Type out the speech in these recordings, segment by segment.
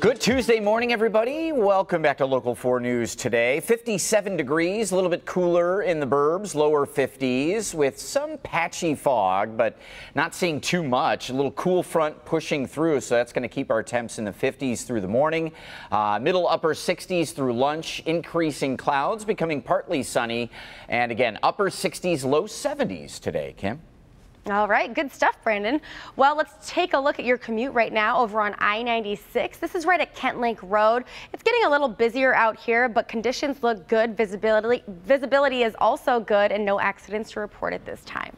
Good Tuesday morning, everybody. Welcome back to Local 4 News today. 57 degrees, a little bit cooler in the burbs, lower 50s with some patchy fog, but not seeing too much. A little cool front pushing through, so that's going to keep our temps in the 50s through the morning. Middle upper 60s through lunch, increasing clouds, becoming partly sunny, and again, upper 60s, low 70s today, Kim. All right, good stuff, Brandon. Well, let's take a look at your commute right now over on I-96. This is right at Kent Lake Road. It's getting a little busier out here, but conditions look good. Visibility is also good and no accidents to report at this time.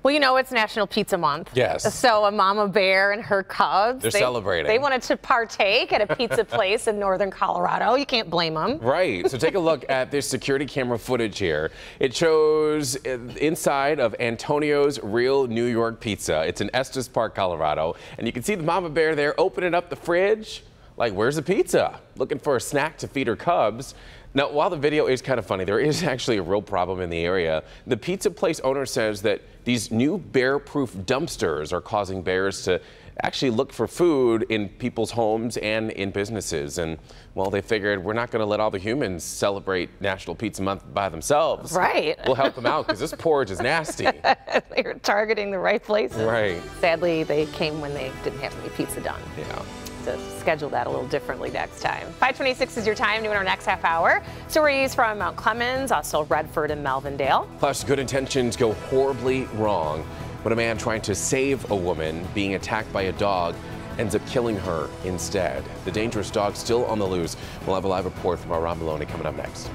Well, you know, it's National Pizza Month. Yes. So a mama bear and her cubs, They're celebrating. They wanted to partake at a pizza place in northern Colorado. You can't blame them. Right. So take a look at this security camera footage here. It shows inside of Antonio's Real New York Pizza. It's in Estes Park, Colorado. And you can see the mama bear there opening up the fridge. Like, where's the pizza? Looking for a snack to feed her cubs. Now, while the video is kind of funny, there is actually a real problem in the area. The pizza place owner says that these new bear-proof dumpsters are causing bears to actually look for food in people's homes and in businesses. And, well, they figured we're not going to let all the humans celebrate National Pizza Month by themselves. Right. We'll help them out because this porridge is nasty. They were targeting the right places. Right. Sadly, they came when they didn't have any pizza done. Yeah. To schedule that a little differently next time. 5:26 is your time doing our next half hour. Stories from Mount Clemens, also Redford and Melvindale. Plus, good intentions go horribly wrong when a man trying to save a woman being attacked by a dog ends up killing her instead. The dangerous dog still on the loose. We'll have a live report from our Ron Maloney coming up next.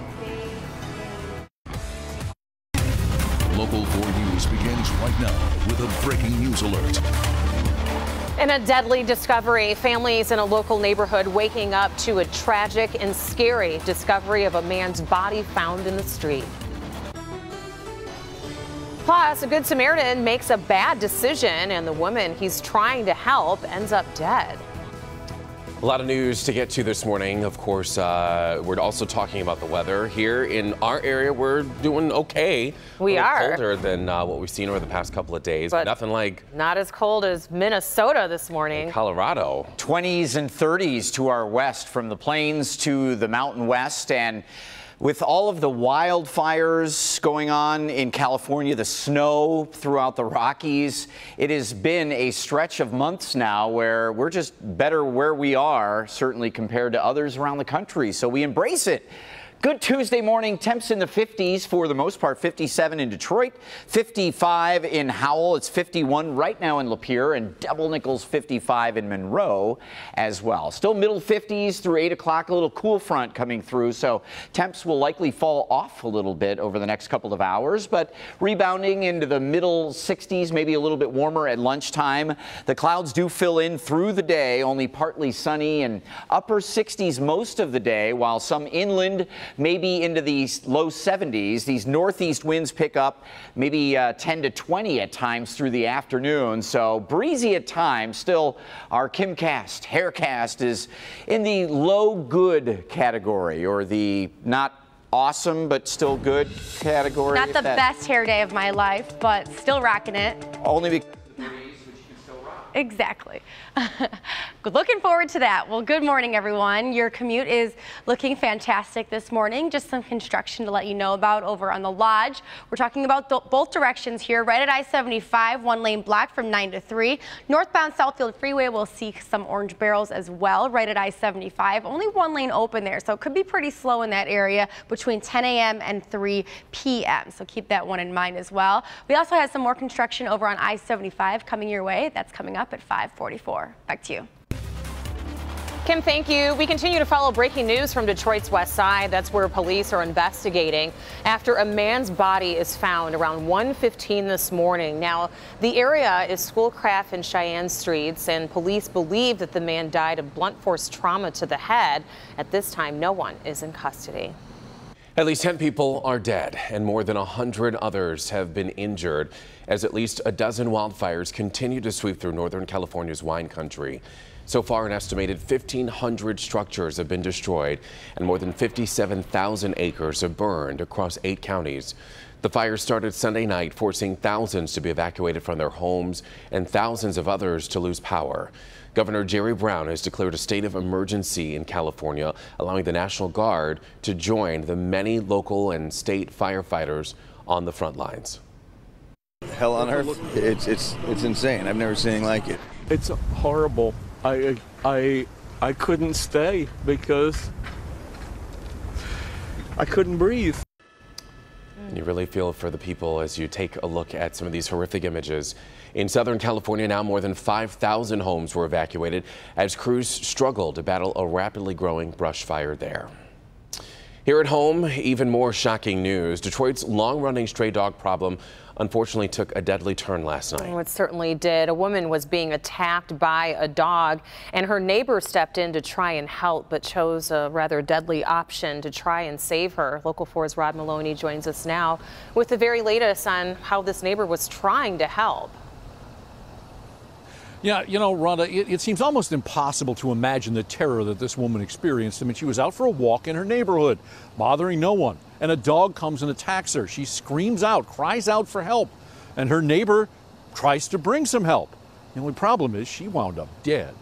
Local 4 News begins right now with a breaking news alert. In a deadly discovery, families in a local neighborhood waking up to a tragic and scary discovery of a man's body found in the street. Plus, a Good Samaritan makes a bad decision and the woman he's trying to help ends up dead. A lot of news to get to this morning. Of course, we're also talking about the weather. Here in our area, we're doing okay. We are. Colder than what we've seen over the past couple of days, but nothing like not as cold as Minnesota this morning. Colorado. 20s and 30s to our west, from the plains to the Mountain West. And with all of the wildfires going on in California, the snow throughout the Rockies, it has been a stretch of months now where we're just better where we are, certainly compared to others around the country. So we embrace it. Good Tuesday morning, temps in the 50s for the most part, 57 in Detroit, 55 in Howell, it's 51 right now in Lapeer, and Double Nichols 55 in Monroe as well. Still middle 50s through 8 o'clock, a little cool front coming through, so temps will likely fall off a little bit over the next couple of hours, but rebounding into the middle 60s, maybe a little bit warmer at lunchtime. The clouds do fill in through the day, only partly sunny, and upper 60s most of the day, while some inland maybe into the low 70s. These northeast winds pick up maybe 10 to 20 at times through the afternoon. So breezy at times. Still, our Kimcast, Haircast is in the low good category, or the not awesome but still good category. Not the best hair day of my life, but still rocking it. Only because exactly. Looking forward to that. Well, good morning, everyone. Your commute is looking fantastic this morning. Just some construction to let you know about over on the Lodge. We're talking about both directions here, right at I-75, one lane blocked from 9 to 3. Northbound Southfield Freeway will see some orange barrels as well, right at I-75. Only one lane open there, so it could be pretty slow in that area between 10 a.m. and 3 p.m. So keep that one in mind as well. We also have some more construction over on I-75 coming your way. That's coming up at 5:44. Back to you. Kim, thank you. We continue to follow breaking news from Detroit's west side. That's where police are investigating after a man's body is found around 1:15 this morning. Now, the area is Schoolcraft and Cheyenne Streets, and police believe that the man died of blunt force trauma to the head. At this time, no one is in custody. At least 10 people are dead and more than 100 others have been injured as at least a dozen wildfires continue to sweep through Northern California's wine country. So far, an estimated 1,500 structures have been destroyed and more than 57,000 acres have burned across 8 counties. The fire started Sunday night, forcing thousands to be evacuated from their homes and thousands of others to lose power. Governor Jerry Brown has declared a state of emergency in California, allowing the National Guard to join the many local and state firefighters on the front lines. Hell on earth. It's insane. I've never seen anything like it. It's horrible. I couldn't stay because I couldn't breathe. You really feel for the people as you take a look at some of these horrific images. In Southern California now, more than 5,000 homes were evacuated as crews struggle to battle a rapidly growing brush fire there. Here at home, even more shocking news. Detroit's long-running stray dog problem unfortunately took a deadly turn last night. Oh, it certainly did. A woman was being attacked by a dog, and her neighbor stepped in to try and help, but chose a rather deadly option to try and save her. Local 4's Rod Maloney joins us now with the very latest on how this neighbor was trying to help. Yeah, you know, Rhonda, it seems almost impossible to imagine the terror that this woman experienced. I mean, she was out for a walk in her neighborhood, bothering no one, and a dog comes and attacks her. She screams out, cries out for help, and her neighbor tries to bring some help. The only problem is she wound up dead.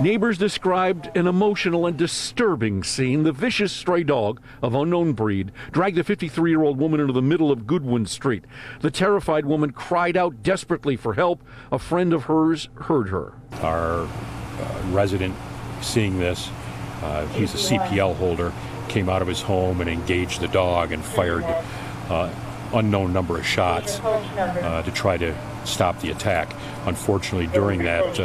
Neighbors described an emotional and disturbing scene. The vicious stray dog of unknown breed dragged a 53-year-old woman into the middle of Goodwin Street. The terrified woman cried out desperately for help. A friend of hers heard her. Our resident, seeing this, he's a CPL holder, came out of his home and engaged the dog and fired unknown number of shots to try to stop the attack. Unfortunately, during that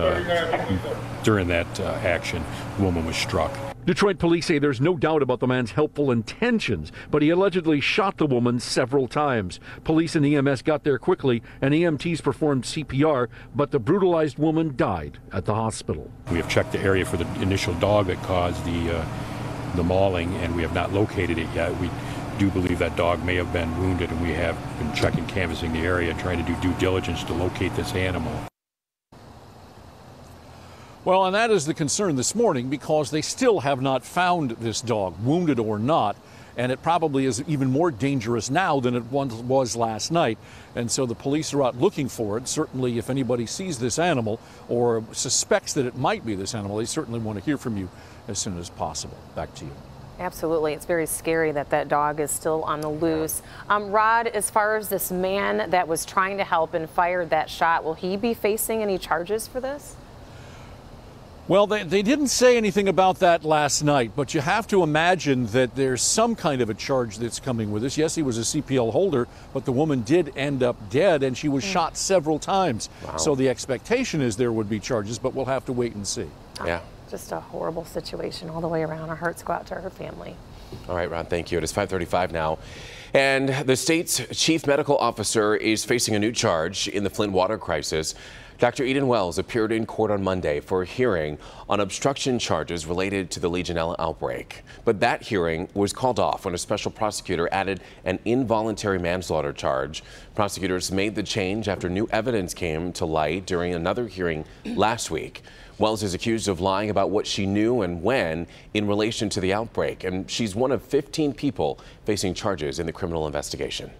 action, the woman was struck. Detroit police say there's no doubt about the man's helpful intentions, but he allegedly shot the woman several times. Police and EMS got there quickly, and EMTs performed CPR, but the brutalized woman died at the hospital. We have checked the area for the initial dog that caused the mauling, and we have not located it yet. We do believe that dog may have been wounded, and we have been checking, canvassing the area, trying to do due diligence to locate this animal. Well, and that is the concern this morning, because they still have not found this dog, wounded or not, and it probably is even more dangerous now than it once was last night. And so the police are out looking for it. Certainly, if anybody sees this animal or suspects that it might be this animal, they certainly want to hear from you as soon as possible. Back to you. Absolutely. It's very scary that that dog is still on the loose. Rod, as far as this man that was trying to help and fired that shot, will he be facing any charges for this? Well, they didn't say anything about that last night, but you have to imagine that there's some kind of a charge that's coming with this. Yes, he was a CPL holder, but the woman did end up dead, and she was shot several times. Wow. So the expectation is there would be charges, but we'll have to wait and see. Yeah. Just a horrible situation all the way around. Our hearts go out to her family. All right, Ron, thank you. It is 5:35 now. And the state's chief medical officer is facing a new charge in the Flint water crisis. Dr. Eden Wells appeared in court on Monday for a hearing on obstruction charges related to the Legionella outbreak. But that hearing was called off when a special prosecutor added an involuntary manslaughter charge. Prosecutors made the change after new evidence came to light during another hearing last week. Wells is accused of lying about what she knew and when in relation to the outbreak, and she's one of 15 people facing charges in the criminal investigation.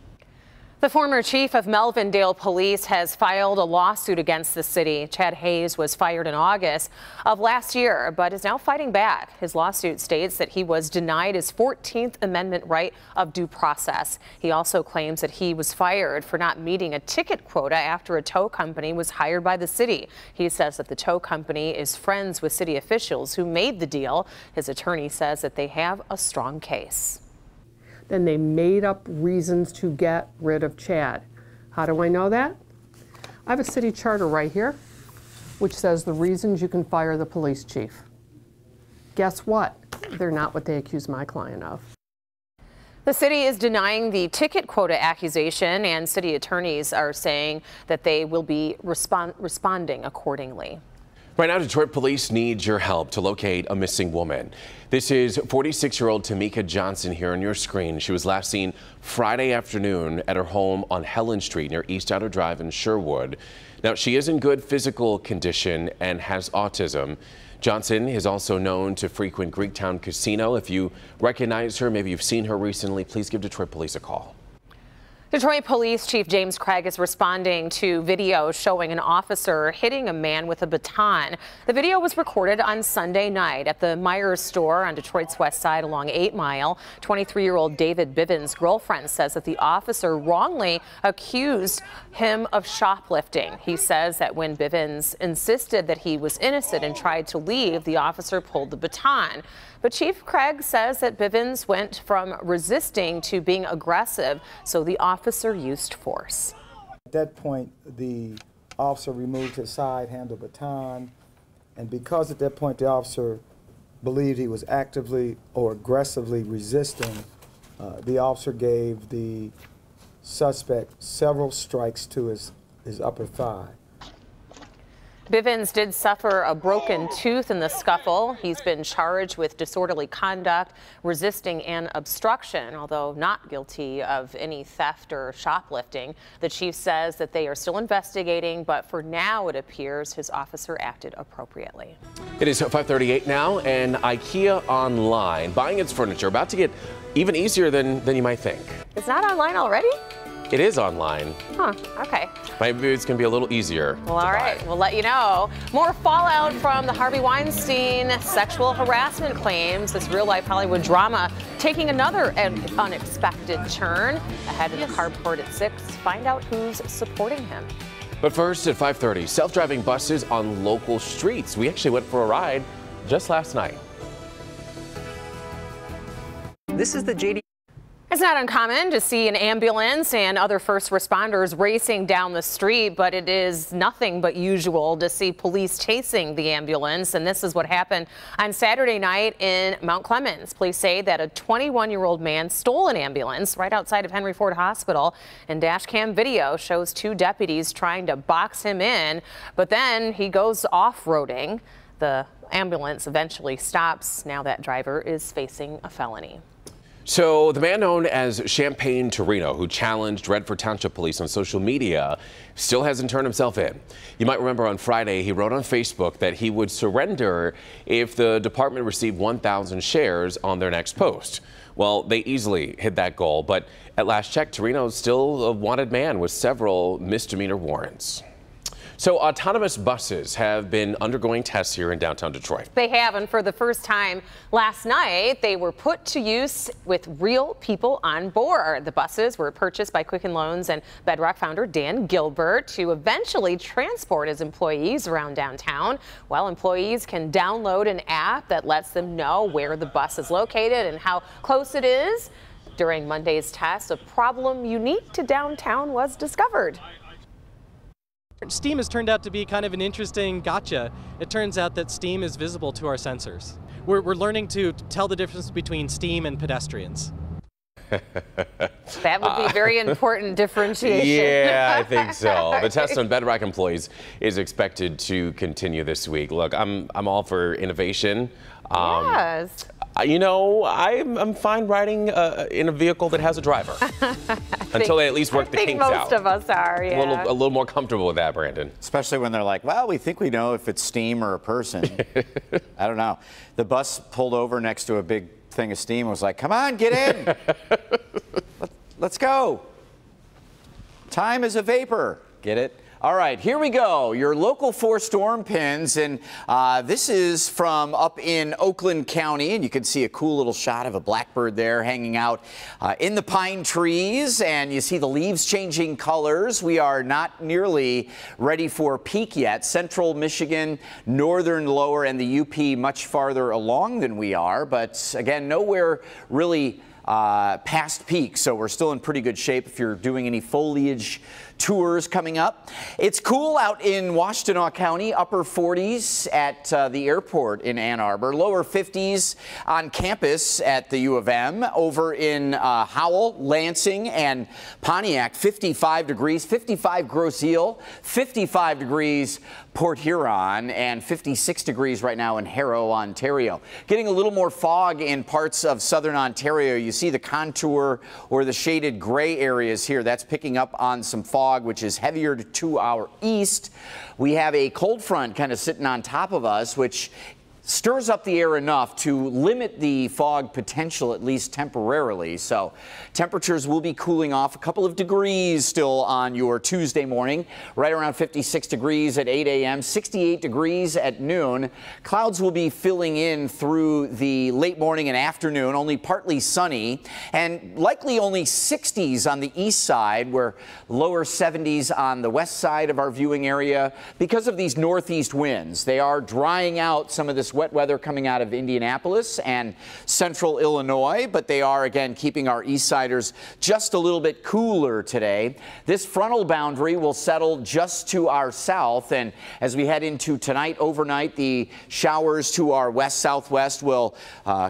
The former chief of Melvindale Police has filed a lawsuit against the city. Chad Hayes was fired in August of last year, but is now fighting back. His lawsuit states that he was denied his 14th Amendment right of due process. He also claims that he was fired for not meeting a ticket quota after a tow company was hired by the city. He says that the tow company is friends with city officials who made the deal. His attorney says that they have a strong case. Then they made up reasons to get rid of Chad. How do I know that? I have a city charter right here, which says the reasons you can fire the police chief. Guess what? They're not what they accuse my client of. The city is denying the ticket quota accusation, and city attorneys are saying that they will be responding accordingly. Right now, Detroit police need your help to locate a missing woman. This is 46-year-old Tamika Johnson here on your screen. She was last seen Friday afternoon at her home on Helen Street near East Outer Drive in Sherwood. Now, she is in good physical condition and has autism. Johnson is also known to frequent Greektown Casino. If you recognize her, maybe you've seen her recently, please give Detroit Police a call. Detroit Police Chief James Craig is responding to video showing an officer hitting a man with a baton. The video was recorded on Sunday night at the Myers store on Detroit's west side along 8 Mile. 23-year-old David Bivens' girlfriend says that the officer wrongly accused him of shoplifting. He says that when Bivens insisted that he was innocent and tried to leave, the officer pulled the baton. But Chief Craig says that Bivens went from resisting to being aggressive, so the officer used force. At that point, the officer removed his side handle baton, and because at that point the officer believed he was actively or aggressively resisting, the officer gave the suspect several strikes to his upper thigh. Bivens did suffer a broken tooth in the scuffle. He's been charged with disorderly conduct, resisting, and obstruction, although not guilty of any theft or shoplifting. The chief says that they are still investigating, but for now it appears his officer acted appropriately. It is 5:38 now, and IKEA Online, buying its furniture, about to get even easier than you might think. It's not online already? It is online. Huh, okay. Maybe it's going to be a little easier. Well, all right, we'll let you know. More fallout from the Harvey Weinstein sexual harassment claims. This real-life Hollywood drama taking another unexpected turn. Ahead of the carport at 6, find out who's supporting him. But first at 5:30, self-driving buses on local streets. We actually went for a ride just last night. This is the JD. It's not uncommon to see an ambulance and other first responders racing down the street, but it is nothing but usual to see police chasing the ambulance. And this is what happened on Saturday night in Mount Clemens. Police say that a 21-year-old man stole an ambulance right outside of Henry Ford Hospital, and dash cam video shows 2 deputies trying to box him in, but then he goes off-roading. The ambulance eventually stops. Now that driver is facing a felony. So the man known as Champagne Torino, who challenged Redford Township Police on social media, still hasn't turned himself in. You might remember on Friday, he wrote on Facebook that he would surrender if the department received 1,000 shares on their next post. Well, they easily hit that goal, but at last check, Torino is still a wanted man with several misdemeanor warrants. So autonomous buses have been undergoing tests here in downtown Detroit. They have, and for the first time last night, they were put to use with real people on board. The buses were purchased by Quicken Loans and Bedrock founder Dan Gilbert to eventually transport his employees around downtown. Well, employees can download an app that lets them know where the bus is located and how close it is. During Monday's test, a problem unique to downtown was discovered. Steam has turned out to be kind of an interesting gotcha. It turns out that steam is visible to our sensors. We're learning to tell the difference between steam and pedestrians. That would be very important differentiation. Yeah, I think so. The test on Bedrock employees is expected to continue this week. Look, I'm all for innovation. Yes. You know, I'm fine riding in a vehicle that has a driver until they at least work the kinks out. Most of us are, yeah. A little more comfortable with that, Brandon. Especially when they're like, well, we think we know if it's steam or a person. I don't know. The bus pulled over next to a big thing of steam and was like, come on, get in. Let's go. Time is a vapor. Get it? All right, here we go. Your local 4 storm pins, and this is from up in Oakland County, and you can see a cool little shot of a blackbird there hanging out in the pine trees, and you see the leaves changing colors. We are not nearly ready for peak yet. Central Michigan, northern lower, and the UP much farther along than we are, but again, nowhere really past peak, so we're still in pretty good shape if you're doing any foliage tours coming up. It's cool out in Washtenaw County, upper 40s at the airport in Ann Arbor, lower 50s on campus at the U of M, over in Howell, Lansing, and Pontiac, 55 degrees, 55 Grosse Ile, 55 degrees Port Huron, and 56 degrees right now in Harrow, Ontario. Getting a little more fog in parts of southern Ontario. You see the contour or the shaded gray areas here. That's picking up on some fog fog, which is heavier to our east. We have a cold front kind of sitting on top of us, which stirs up the air enough to limit the fog potential, at least temporarily. So temperatures will be cooling off a couple of degrees still on your Tuesday morning, right around 56 degrees at 8 a.m., 68 degrees at noon. Clouds will be filling in through the late morning and afternoon, only partly sunny, and likely only 60s on the east side, where lower 70s on the west side of our viewing area because of these northeast winds. They are drying out some of this wet weather coming out of Indianapolis and central Illinois, but they are again keeping our east siders just a little bit cooler today. This frontal boundary will settle just to our south, and as we head into tonight overnight, the showers to our west-southwest will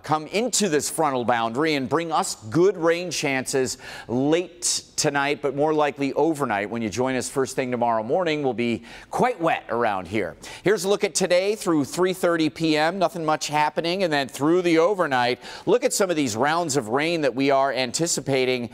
come into this frontal boundary and bring us good rain chances late tonight, but more likely overnight. When you join us first thing tomorrow morning, will be quite wet around here. Here's a look at today through 3:30 p.m. Nothing much happening, and then through the overnight, look at some of these rounds of rain that we are anticipating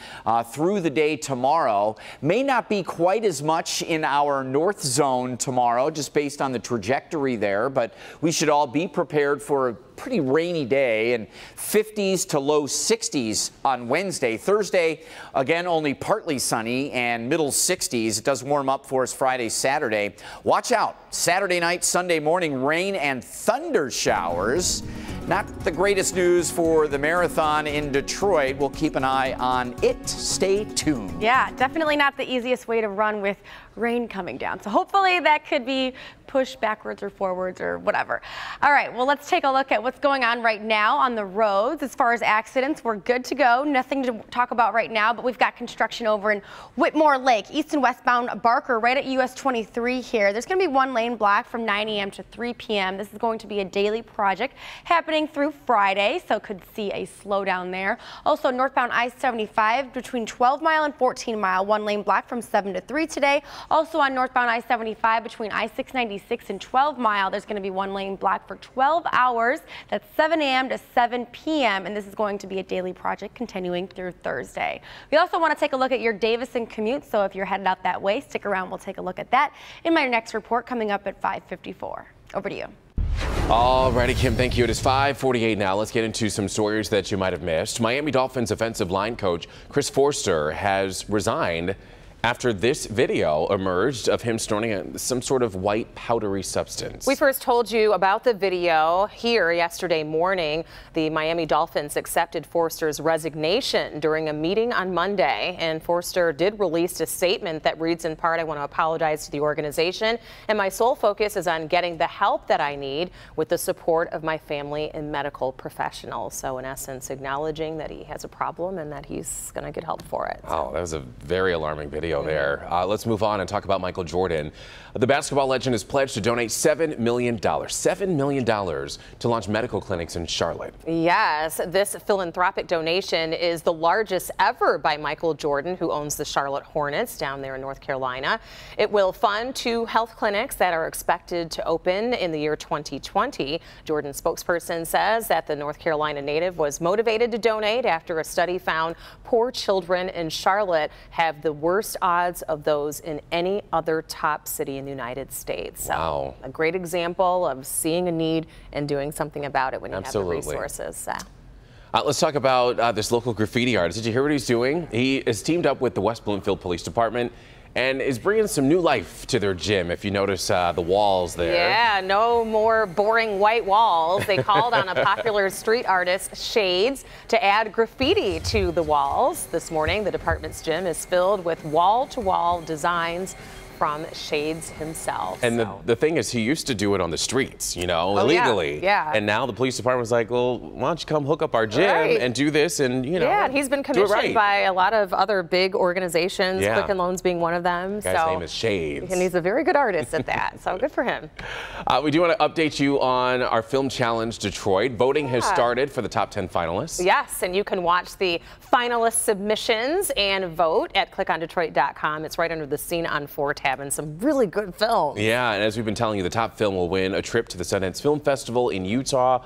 through the day tomorrow. May not be quite as much in our north zone tomorrow, just based on the trajectory there, but we should all be prepared for a pretty rainy day, and 50s to low 60s on Wednesday. Thursday, again, only partly sunny and middle 60s. It does warm up for us Friday, Saturday. Watch out. Saturday night, Sunday morning, rain and thunder showers. Not the greatest news for the marathon in Detroit. We'll keep an eye on it. Stay tuned. Yeah, definitely not the easiest way to run with rain coming down. So hopefully that could be pushed backwards or forwards or whatever. All right, well, let's take a look at what's going on right now on the roads. As far as accidents, we're good to go. Nothing to talk about right now, but we've got construction over in Whitmore Lake, east and westbound Barker, right at US 23 here. There's going to be one lane block from 9 a.m. to 3 p.m. This is going to be a daily project happening through Friday, so could see a slowdown there. Also, northbound I-75 between 12 Mile and 14 Mile, one lane block from 7 to 3 today. Also on northbound I-75 between I-696 and 12 Mile, there's going to be one lane block for 12 hours. That's 7 a.m. to 7 p.m. and this is going to be a daily project continuing through Thursday. We also want to take a look at your Davison commute, so if you're headed out that way, stick around. We'll take a look at that in my next report coming up at 5:54. Over to you. Alrighty, Kim, thank you. It is 5:48 now. Let's get into some stories that you might have missed. Miami Dolphins offensive line coach Chris Forster has resigned after this video emerged of him snorting some sort of white powdery substance. We first told you about the video here yesterday morning. The Miami Dolphins accepted Forster's resignation during a meeting on Monday, and Forster did release a statement that reads in part, "I want to apologize to the organization, and my sole focus is on getting the help that I need with the support of my family and medical professionals." So in essence, acknowledging that he has a problem and that he's going to get help for it. Oh, that was a very alarming video there. Let's move on and talk about Michael Jordan. The basketball legend has pledged to donate $7 million to launch medical clinics in Charlotte. Yes, this philanthropic donation is the largest ever by Michael Jordan, who owns the Charlotte Hornets down there in North Carolina. It will fund 2 health clinics that are expected to open in the year 2020. Jordan's spokesperson says that the North Carolina native was motivated to donate after a study found poor children in Charlotte have the worst odds of those in any other top city in the United States. So wow. A great example of seeing a need and doing something about it when you Absolutely. have the resources. Let's talk about this local graffiti artist. Did you hear what he's doing? He has teamed up with the West Bloomfield Police Department and is bringing some new life to their gym. If you notice the walls there. Yeah, no more boring white walls. They called on a popular street artist, Shades, to add graffiti to the walls. This morning, the department's gym is filled with wall-to-wall designs from Shades himself. And the thing is, he used to do it on the streets, you know, illegally. Yeah. And now the police department was like, well, why don't you come hook up our gym and do this and, you know. Yeah, and he's been commissioned by a lot of other big organizations, Quicken Loans being one of them. The guy's name is Shades. And he's a very good artist at that, so good for him. We do want to update you on our Film Challenge Detroit. Voting has started for the top 10 finalists. Yes, and you can watch the finalist submissions and vote at clickondetroit.com. It's right under the Scene on 4 tab. And some really good films. Yeah, and as we've been telling you, the top film will win a trip to the Sundance Film Festival in Utah.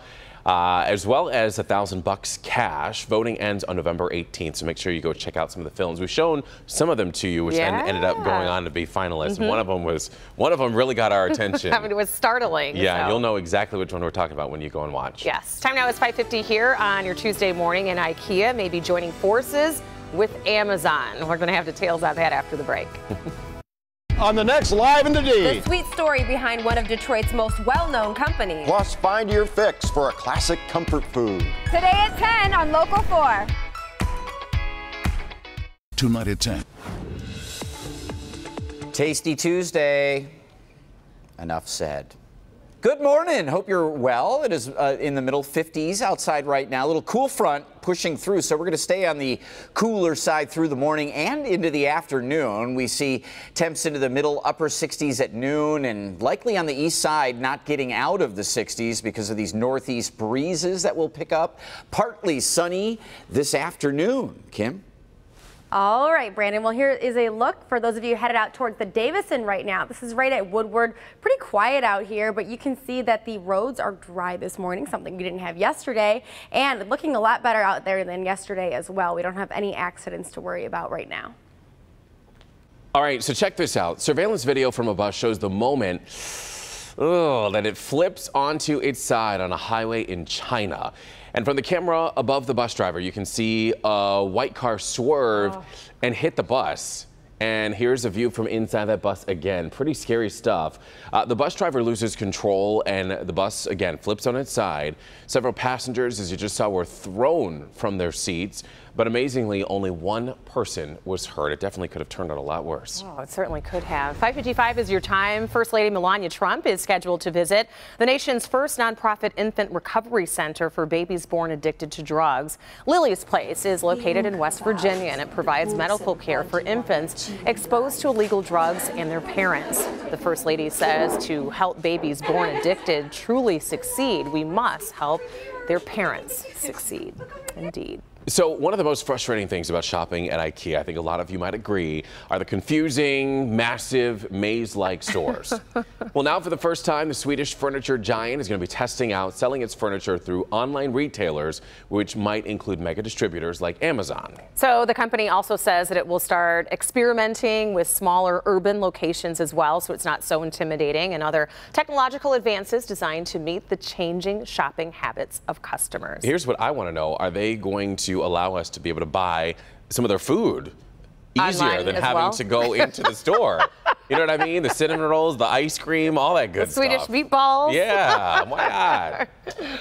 as well as $1,000 cash. Voting ends on November 18th, so make sure you go check out some of the films. We've shown some of them to you, which then ended up going on to be finalists. And one of them really got our attention. I mean, it was startling. Yeah, so. You'll know exactly which one we're talking about when you go and watch. Yes. Time now is 5:50 here on your Tuesday morning, and IKEA may be joining forces with Amazon. We're going to have details on that after the break. On the next Live in the D. The sweet story behind one of Detroit's most well-known companies. Plus, find your fix for a classic comfort food. Today at 10 on Local 4. Tonight at 10. Tasty Tuesday. Enough said. Good morning. Hope you're well. It is in the middle 50s outside right now. A little cool front pushing through, so we're going to stay on the cooler side through the morning and into the afternoon. We see temps into the middle upper 60s at noon, and likely on the east side not getting out of the 60s because of these northeast breezes that will pick up. Partly sunny this afternoon. Kim? All right, Brandon. Well, here is a look for those of you headed out towards the Davison right now. This is right at Woodward. Pretty quiet out here, but you can see that the roads are dry this morning, something we didn't have yesterday, and looking a lot better out there than yesterday as well. We don't have any accidents to worry about right now. All right, so check this out. Surveillance video from a bus shows the moment that it flips onto its side on a highway in China. And from the camera above the bus driver, you can see a white car swerve and hit the bus. And here's a view from inside that bus again. Pretty scary stuff. The bus driver loses control and the bus again flips on its side. Several passengers, as you just saw, were thrown from their seats. But amazingly, only one person was hurt. It definitely could have turned out a lot worse. Oh, it certainly could have. 5:55 is your time. First Lady Melania Trump is scheduled to visit the nation's first nonprofit infant recovery center for babies born addicted to drugs. Lily's Place is located in West Virginia, and it provides medical care for infants exposed to illegal drugs and their parents. The First Lady says to help babies born addicted truly succeed, we must help their parents succeed. Indeed. So one of the most frustrating things about shopping at IKEA, I think a lot of you might agree, are the confusing, massive, maze-like stores. Well, now for the first time, the Swedish furniture giant is going to be testing out selling its furniture through online retailers, which might include mega distributors like Amazon. So the company also says that it will start experimenting with smaller urban locations as well, so it's not so intimidating, and other technological advances designed to meet the changing shopping habits of customers. Here's what I want to know. Are they going to allow us to be able to buy some of their food easier online than as having well? to go into the store? You know what I mean? The cinnamon rolls, the ice cream, all that good The Swedish stuff. meatballs. Yeah, why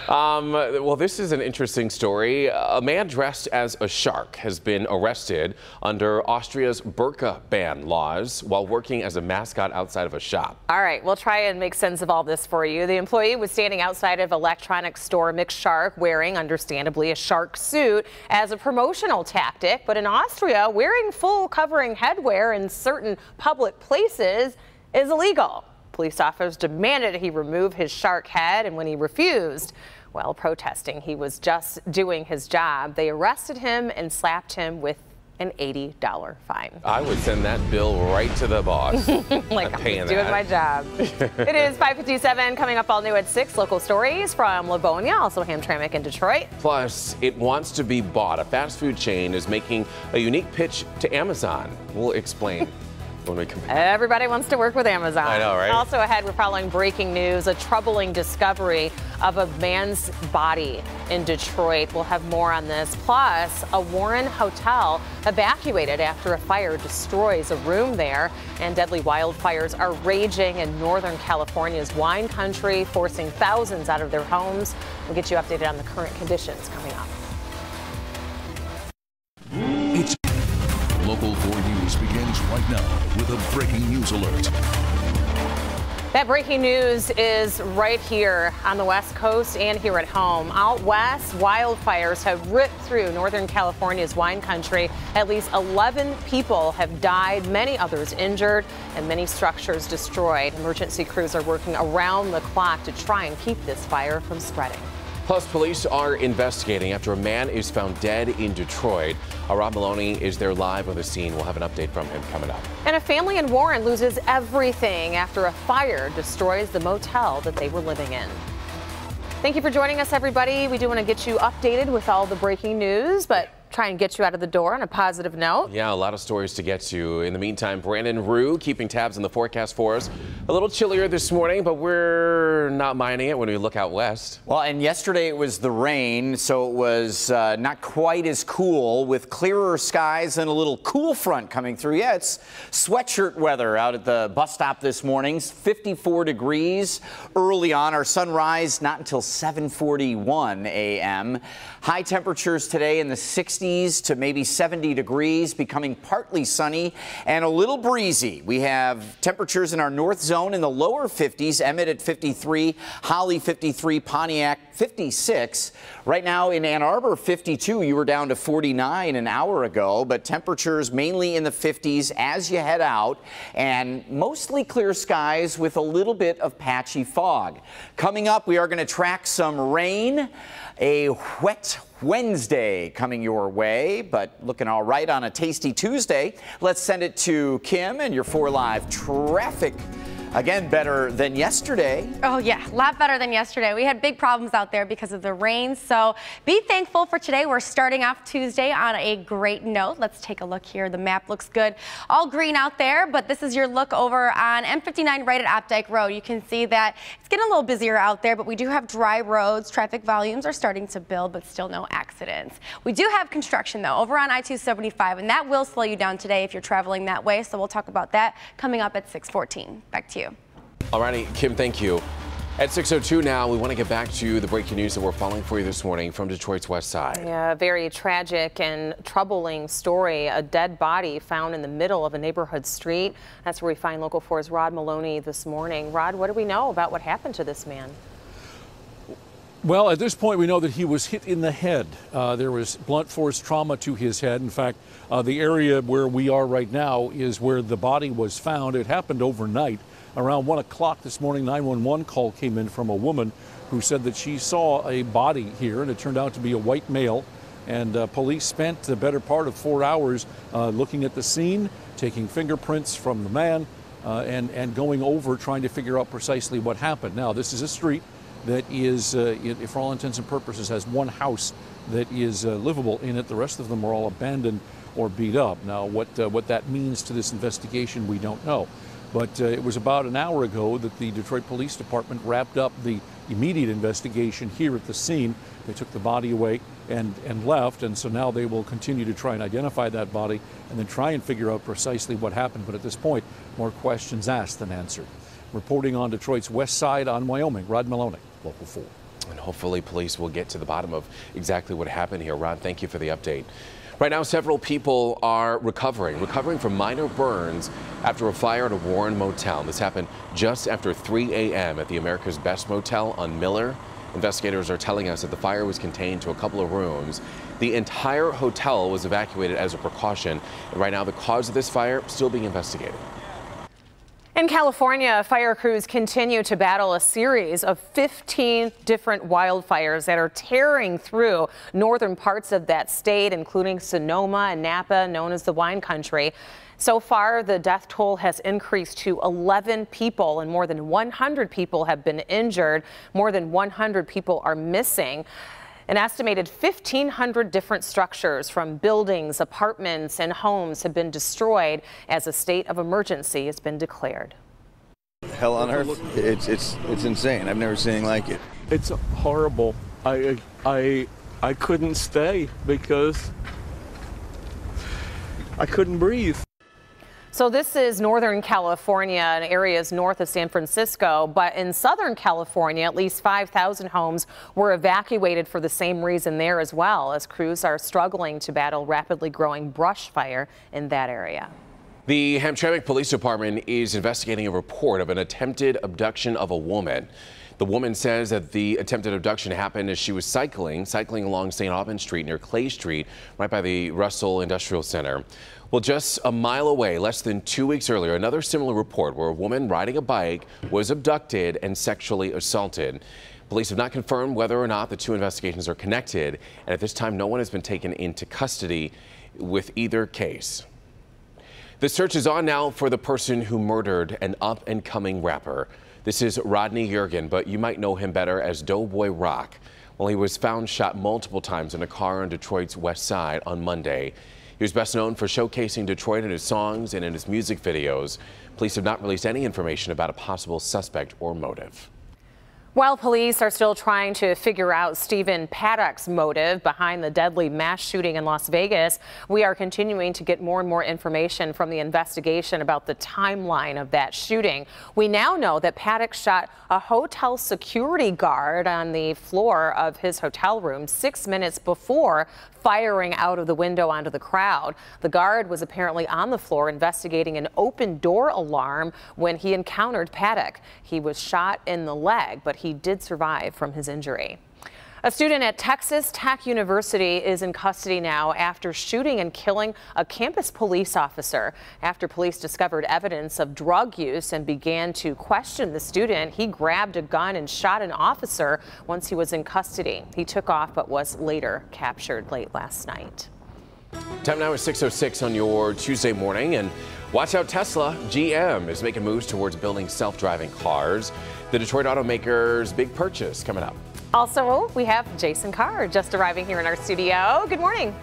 not? Well, this is an interesting story. A man dressed as a shark has been arrested under Austria's burqa ban laws while working as a mascot outside of a shop. All right, we'll try and make sense of all this for you. The employee was standing outside of electronics store Mix Shark wearing, understandably, a shark suit as a promotional tactic. But in Austria, wearing full covering headwear in certain public places is illegal. Police officers demanded he remove his shark head, and when he refused, well, protesting he was just doing his job, they arrested him and slapped him with an $80 fine. I would send that bill right to the boss. Like, I'm just doing my job. It is 5:57, coming up all new at 6. Local stories from Livonia, also Hamtramck in Detroit. Plus, it wants to be bought. A fast food chain is making a unique pitch to Amazon. We'll explain when we come back. Everybody wants to work with Amazon. I know, right? Also ahead, we're following breaking news, a troubling discovery of a man's body in Detroit. We'll have more on this. Plus, a Warren hotel evacuated after a fire destroys a room there. And deadly wildfires are raging in Northern California's wine country, forcing thousands out of their homes. We'll get you updated on the current conditions coming up. It's Local 4 News begins right now with a breaking news alert. That breaking news is right here on the West Coast and here at home. Out west, wildfires have ripped through Northern California's wine country. At least 11 people have died, many others injured, and many structures destroyed. Emergency crews are working around the clock to try and keep this fire from spreading. Plus, police are investigating after a man is found dead in Detroit. Rob Maloney is there live on the scene. We'll have an update from him coming up. And a family in Warren loses everything after a fire destroys the motel that they were living in. Thank you for joining us, everybody. We do want to get you updated with all the breaking news, but try and get you out of the door on a positive note. Yeah, a lot of stories to get to. In the meantime, Brandon Rue keeping tabs on the forecast for us. A little chillier this morning, but we're not minding it when we look out west. Well, and yesterday it was the rain, so it was not quite as cool, with clearer skies and a little cool front coming through. Yeah, it's sweatshirt weather out at the bus stop this morning. 54 degrees early on. Our sunrise not until 7:41 a.m. High temperatures today in the 60s to maybe 70 degrees, becoming partly sunny and a little breezy. We have temperatures in our north zone in the lower 50s, Emmett at 53, Holly 53, Pontiac 56. Right now in Ann Arbor 52. You were down to 49 an hour ago, but temperatures mainly in the 50s as you head out, and mostly clear skies with a little bit of patchy fog. Coming up, we are going to track some rain. A wet Wednesday coming your way, but looking all right on a tasty Tuesday. Let's send it to Kim and your 4 Live traffic. Again, better than yesterday. Oh yeah, a lot better than yesterday. We had big problems out there because of the rain, so be thankful for today. We're starting off Tuesday on a great note. Let's take a look here. The map looks good. All green out there, but this is your look over on M59 right at Opdyke Road. You can see that it's getting a little busier out there, but we do have dry roads. Traffic volumes are starting to build, but still no accidents. We do have construction though over on I-275, and that will slow you down today if you're traveling that way, so we'll talk about that coming up at 6:14. Back to you. Alrighty, Kim, thank you. At 6:02 now, we want to get back to the breaking news that we're following for you this morning from Detroit's west side. Yeah, a very tragic and troubling story. A dead body found in the middle of a neighborhood street. That's where we find Local 4's Rod Maloney this morning. Rod, what do we know about what happened to this man? Well, at this point, we know that he was hit in the head. There was blunt force trauma to his head. In fact, the area where we are right now is where the body was found. It happened overnight. Around 1 o'clock this morning, 911 call came in from a woman who said that she saw a body here, and it turned out to be a white male. And police spent the better part of 4 hours looking at the scene, taking fingerprints from the man, and going over trying to figure out precisely what happened. Now, this is a street that is, for all intents and purposes, has one house that is livable in it. The rest of them are all abandoned or beat up. Now, what that means to this investigation, we don't know. But it was about an hour ago that the Detroit Police Department wrapped up the immediate investigation here at the scene. They took the body away and left, and so now they will continue to try and identify that body and then try and figure out precisely what happened. But at this point, more questions asked than answered. Reporting on Detroit's west side on Wyoming, Rod Maloney, Local 4. And hopefully police will get to the bottom of exactly what happened here. Rod, thank you for the update. Right now, several people are recovering from minor burns after a fire at a Warren motel. This happened just after 3 a.m. at the America's Best Motel on Miller. Investigators are telling us that the fire was contained to a couple of rooms. The entire hotel was evacuated as a precaution. And right now, the cause of this fire still being investigated. In California, fire crews continue to battle a series of 15 different wildfires that are tearing through northern parts of that state, including Sonoma and Napa, known as the wine country. So far, the death toll has increased to 11 people, and more than 100 people have been injured. More than 100 people are missing. An estimated 1,500 different structures, from buildings, apartments, and homes, have been destroyed as a state of emergency has been declared. Hell on earth. It's insane. I've never seen anything like it. It's horrible. I couldn't stay because I couldn't breathe. So this is Northern California and areas north of San Francisco, but in Southern California, at least 5,000 homes were evacuated for the same reason there as well, as crews are struggling to battle rapidly growing brush fire in that area. The Hamtramck Police Department is investigating a report of an attempted abduction of a woman. The woman says that the attempted abduction happened as she was cycling along St. Albans Street near Clay Street, right by the Russell Industrial Center. Well, just a mile away, less than 2 weeks earlier, another similar report where a woman riding a bike was abducted and sexually assaulted. Police have not confirmed whether or not the two investigations are connected, and at this time, no one has been taken into custody with either case. The search is on now for the person who murdered an up-and-coming rapper. This is Rodney Yergin, but you might know him better as Doughboy Rock. Well, he was found shot multiple times in a car on Detroit's West Side on Monday. He was best known for showcasing Detroit in his songs and in his music videos. Police have not released any information about a possible suspect or motive. While police are still trying to figure out Stephen Paddock's motive behind the deadly mass shooting in Las Vegas, we are continuing to get more and more information from the investigation about the timeline of that shooting. We now know that Paddock shot a hotel security guard on the floor of his hotel room 6 minutes before firing out of the window onto the crowd. The guard was apparently on the floor investigating an open door alarm when he encountered Paddock. He was shot in the leg, but he did survive from his injury. A student at Texas Tech University is in custody now after shooting and killing a campus police officer. After police discovered evidence of drug use and began to question the student, he grabbed a gun and shot an officer once he was in custody. He took off but was later captured late last night. Time now is 6:06 on your Tuesday morning, and watch out, Tesla. GM is making moves towards building self-driving cars. The Detroit automaker's big purchase coming up. Also, we have Jason Carr just arriving here in our studio. Good morning.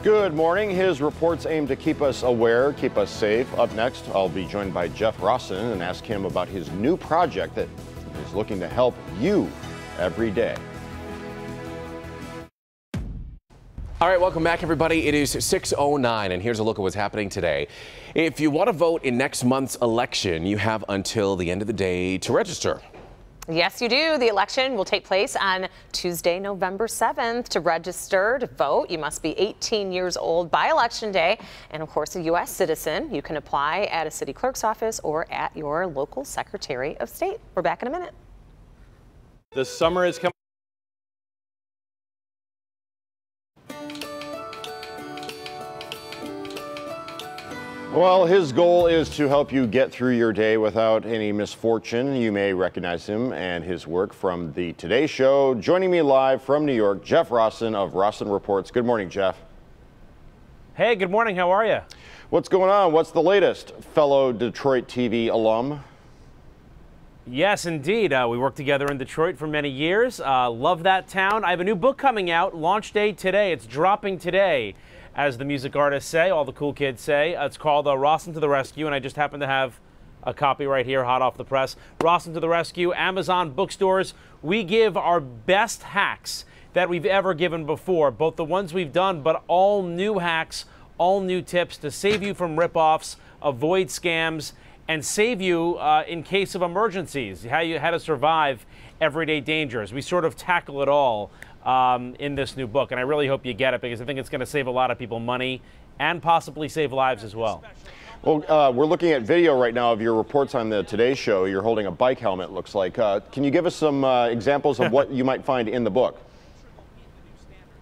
Good morning. His reports aim to keep us aware, keep us safe. Up next, I'll be joined by Jeff Rossen and ask him about his new project that is looking to help you every day. All right, welcome back, everybody. It is 6:09, and here's a look at what's happening today. If you want to vote in next month's election, you have until the end of the day to register. Yes, you do. The election will take place on Tuesday, November 7th. To register to vote, you must be 18 years old by Election Day and, of course, a U.S. citizen. You can apply at a city clerk's office or at your local Secretary of State. We're back in a minute. The summer is coming. Well, his goal is to help you get through your day without any misfortune. You may recognize him and his work from the Today Show. Joining me live from New York, Jeff Rossen of Rossen Reports. Good morning, Jeff. Hey, good morning. How are you? What's going on? What's the latest, fellow Detroit TV alum? Yes, indeed. We worked together in Detroit for many years. Love that town. I have a new book coming out. Launch day today. It's dropping today, as the music artists say, all the cool kids say. It's called Rossen to the Rescue, and I just happen to have a copy right here, hot off the press. Rossen to the Rescue, Amazon bookstores. We give our best hacks that we've ever given before, both the ones we've done, but all new hacks, all new tips to save you from ripoffs, avoid scams, and save you in case of emergencies, how to survive everyday dangers. We sort of tackle it all in this new book, and I really hope you get it because I think it's going to save a lot of people money and possibly save lives as well. Well, we're looking at video right now of your reports on the Today Show. You're holding a bike helmet, looks like. Can you give us some examples of what you might find in the book?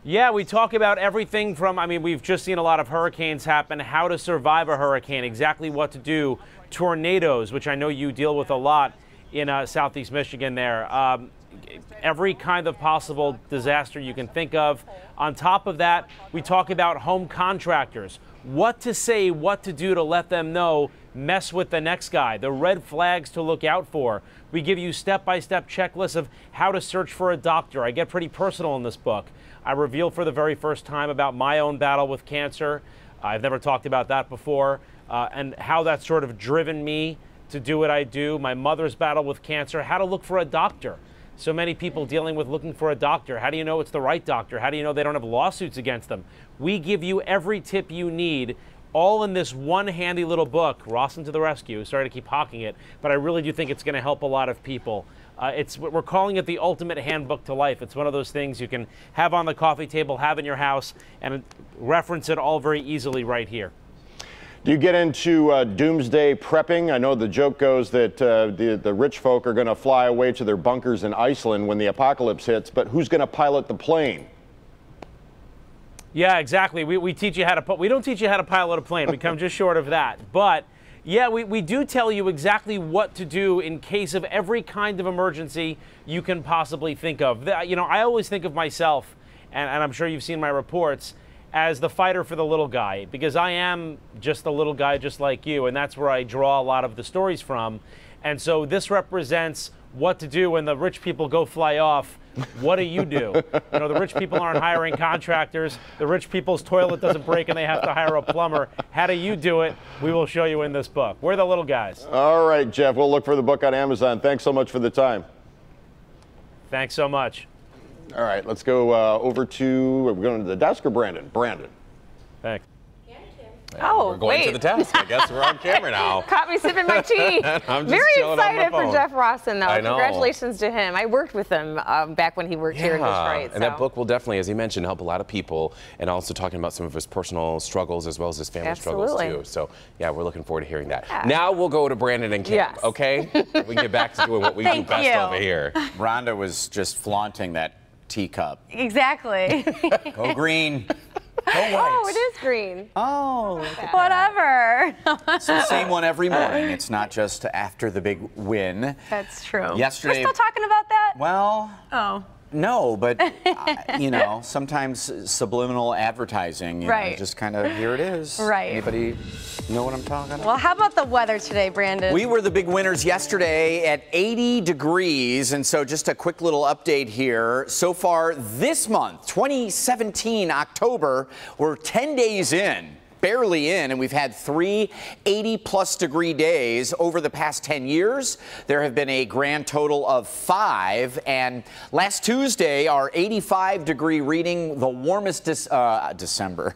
Yeah, we talk about everything from, we've just seen a lot of hurricanes happen, how to survive a hurricane, exactly what to do, tornadoes, which I know you deal with a lot in Southeast Michigan there. Every kind of possible disaster you can think of. On top of that, we talk about home contractors, what to say, what to do to let them know, mess with the next guy, the red flags to look out for. We give you step-by-step checklists of how to search for a doctor. I get pretty personal in this book. I reveal for the very first time about my own battle with cancer. I've never talked about that before, and how that's sort of driven me to do what I do. My mother's battle with cancer, how to look for a doctor. So many people dealing with looking for a doctor. How do you know it's the right doctor? How do you know they don't have lawsuits against them? We give you every tip you need, all in this one handy little book, Rossen to the Rescue. Sorry to keep hawking it, but I really do think it's going to help a lot of people. We're calling it the ultimate handbook to life. It's one of those things you can have on the coffee table, have in your house, and reference it all very easily right here. Do you get into doomsday prepping? I know the joke goes that the rich folk are going to fly away to their bunkers in Iceland when the apocalypse hits, but who's going to pilot the plane? Yeah, exactly. We teach you how to we don't teach you how to pilot a plane. We come just short of that. But yeah, we do tell you exactly what to do in case of every kind of emergency you can possibly think of. You know, I always think of myself, and I'm sure you've seen my reports, as the fighter for the little guy, because I am just a little guy just like you, and that's where I draw a lot of the stories from. And so this represents what to do when the rich people go fly off. What do? You know, the rich people aren't hiring contractors. The rich people's toilet doesn't break and they have to hire a plumber. How do you do it? We will show you in this book. We're the little guys. All right, Jeff, we'll look for the book on Amazon. Thanks so much for the time. Thanks so much. All right, let's go over to, we're going to the desk or Brandon? Brandon. Thanks. Oh, we're going to the desk. I guess we're on camera now. Caught me sipping my tea. I'm just Very chilling on my excited for phone. Jeff Rossen, though. I know. Congratulations to him. I worked with him back when he worked here in Detroit. And that book will definitely, as he mentioned, help a lot of people, and also talking about some of his personal struggles as well as his family struggles too. So yeah, we're looking forward to hearing that. Yeah. Now we'll go to Brandon and Kim. Yes. Okay, we can get back to doing what we do best over here. Rhonda was just flaunting that teacup. Exactly. Go green. Oh, it is green. Oh, whatever. It's the same one every morning. It's not just after the big win. That's true. Yesterday. We're still talking about that? Well. Oh. No, but you know, sometimes subliminal advertising, you know, just kind of, here it is. Right. Anybody know what I'm talking about? Well, how about the weather today, Brandon? We were the big winners yesterday at 80 degrees, and so just a quick little update here. So far this month, 2017 October, we're 10 days in. Barely in, and we've had 3 80-plus degree days over the past 10 years. There have been a grand total of 5, and last Tuesday, our 85-degree reading, the warmest December.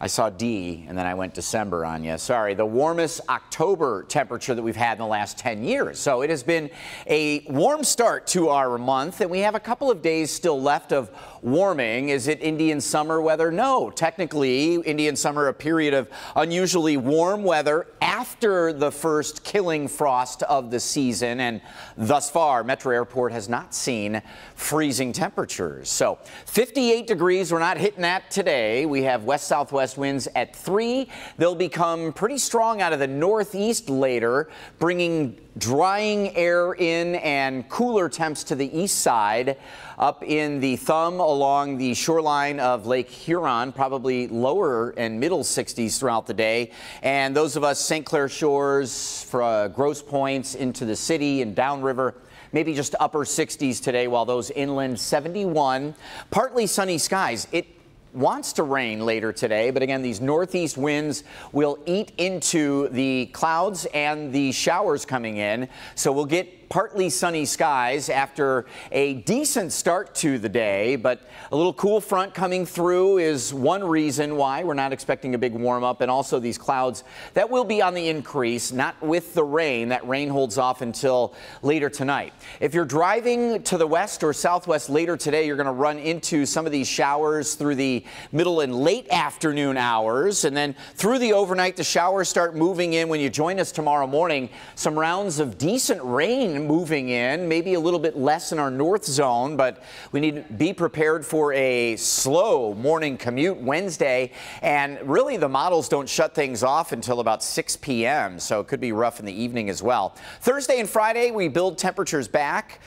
I saw D, and then I went December on you. Sorry, the warmest October temperature that we've had in the last 10 years. So it has been a warm start to our month, and we have a couple of days still left of warming. Is it Indian summer weather? No. Technically, Indian summer, a period of unusually warm weather after the first killing frost of the season, and thus far, Metro Airport has not seen freezing temperatures. So 58 degrees, we're not hitting that today. We have west-southwest winds at 3. They'll become pretty strong out of the northeast later, bringing drying air in and cooler temps to the east side. Up in the thumb along the shoreline of Lake Huron, probably lower and middle 60s throughout the day. And those of us St. Clair Shores, for Grosse Points into the city and downriver, maybe just upper 60s today, while those inland 71. Partly sunny skies. It wants to rain later today, but again, these northeast winds will eat into the clouds and the showers coming in. So we'll get partly sunny skies after a decent start to the day, but a little cool front coming through is one reason why we're not expecting a big warm up, and also these clouds that will be on the increase, not with the rain. That rain holds off until later tonight. If you're driving to the west or southwest later today, you're going to run into some of these showers through the middle and late afternoon hours, and then through the overnight, the showers start moving in. When you join us tomorrow morning, some rounds of decent rain moving in, maybe a little bit less in our north zone, but we need to be prepared for a slow morning commute Wednesday. And really, the models don't shut things off until about 6 p.m., so it could be rough in the evening as well. Thursday and Friday, we build temperatures back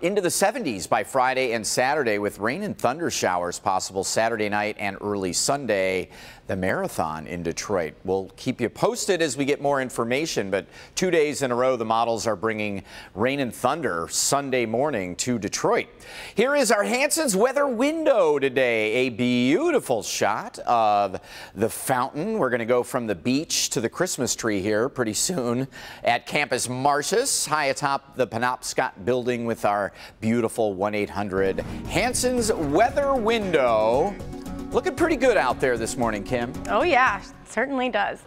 into the 70s by Friday and Saturday, with rain and thunder showers possible Saturday night and early Sunday. The marathon in Detroit. We'll keep you posted as we get more information, but 2 days in a row, the models are bringing rain and thunder Sunday morning to Detroit. Here is our Hanson's weather window today. A beautiful shot of the fountain. We're going to go from the beach to the Christmas tree here pretty soon at Campus Martius, high atop the Penobscot building with our beautiful 1-800 Hanson's weather window. Looking pretty good out there this morning, Kim. Oh, yeah, certainly does.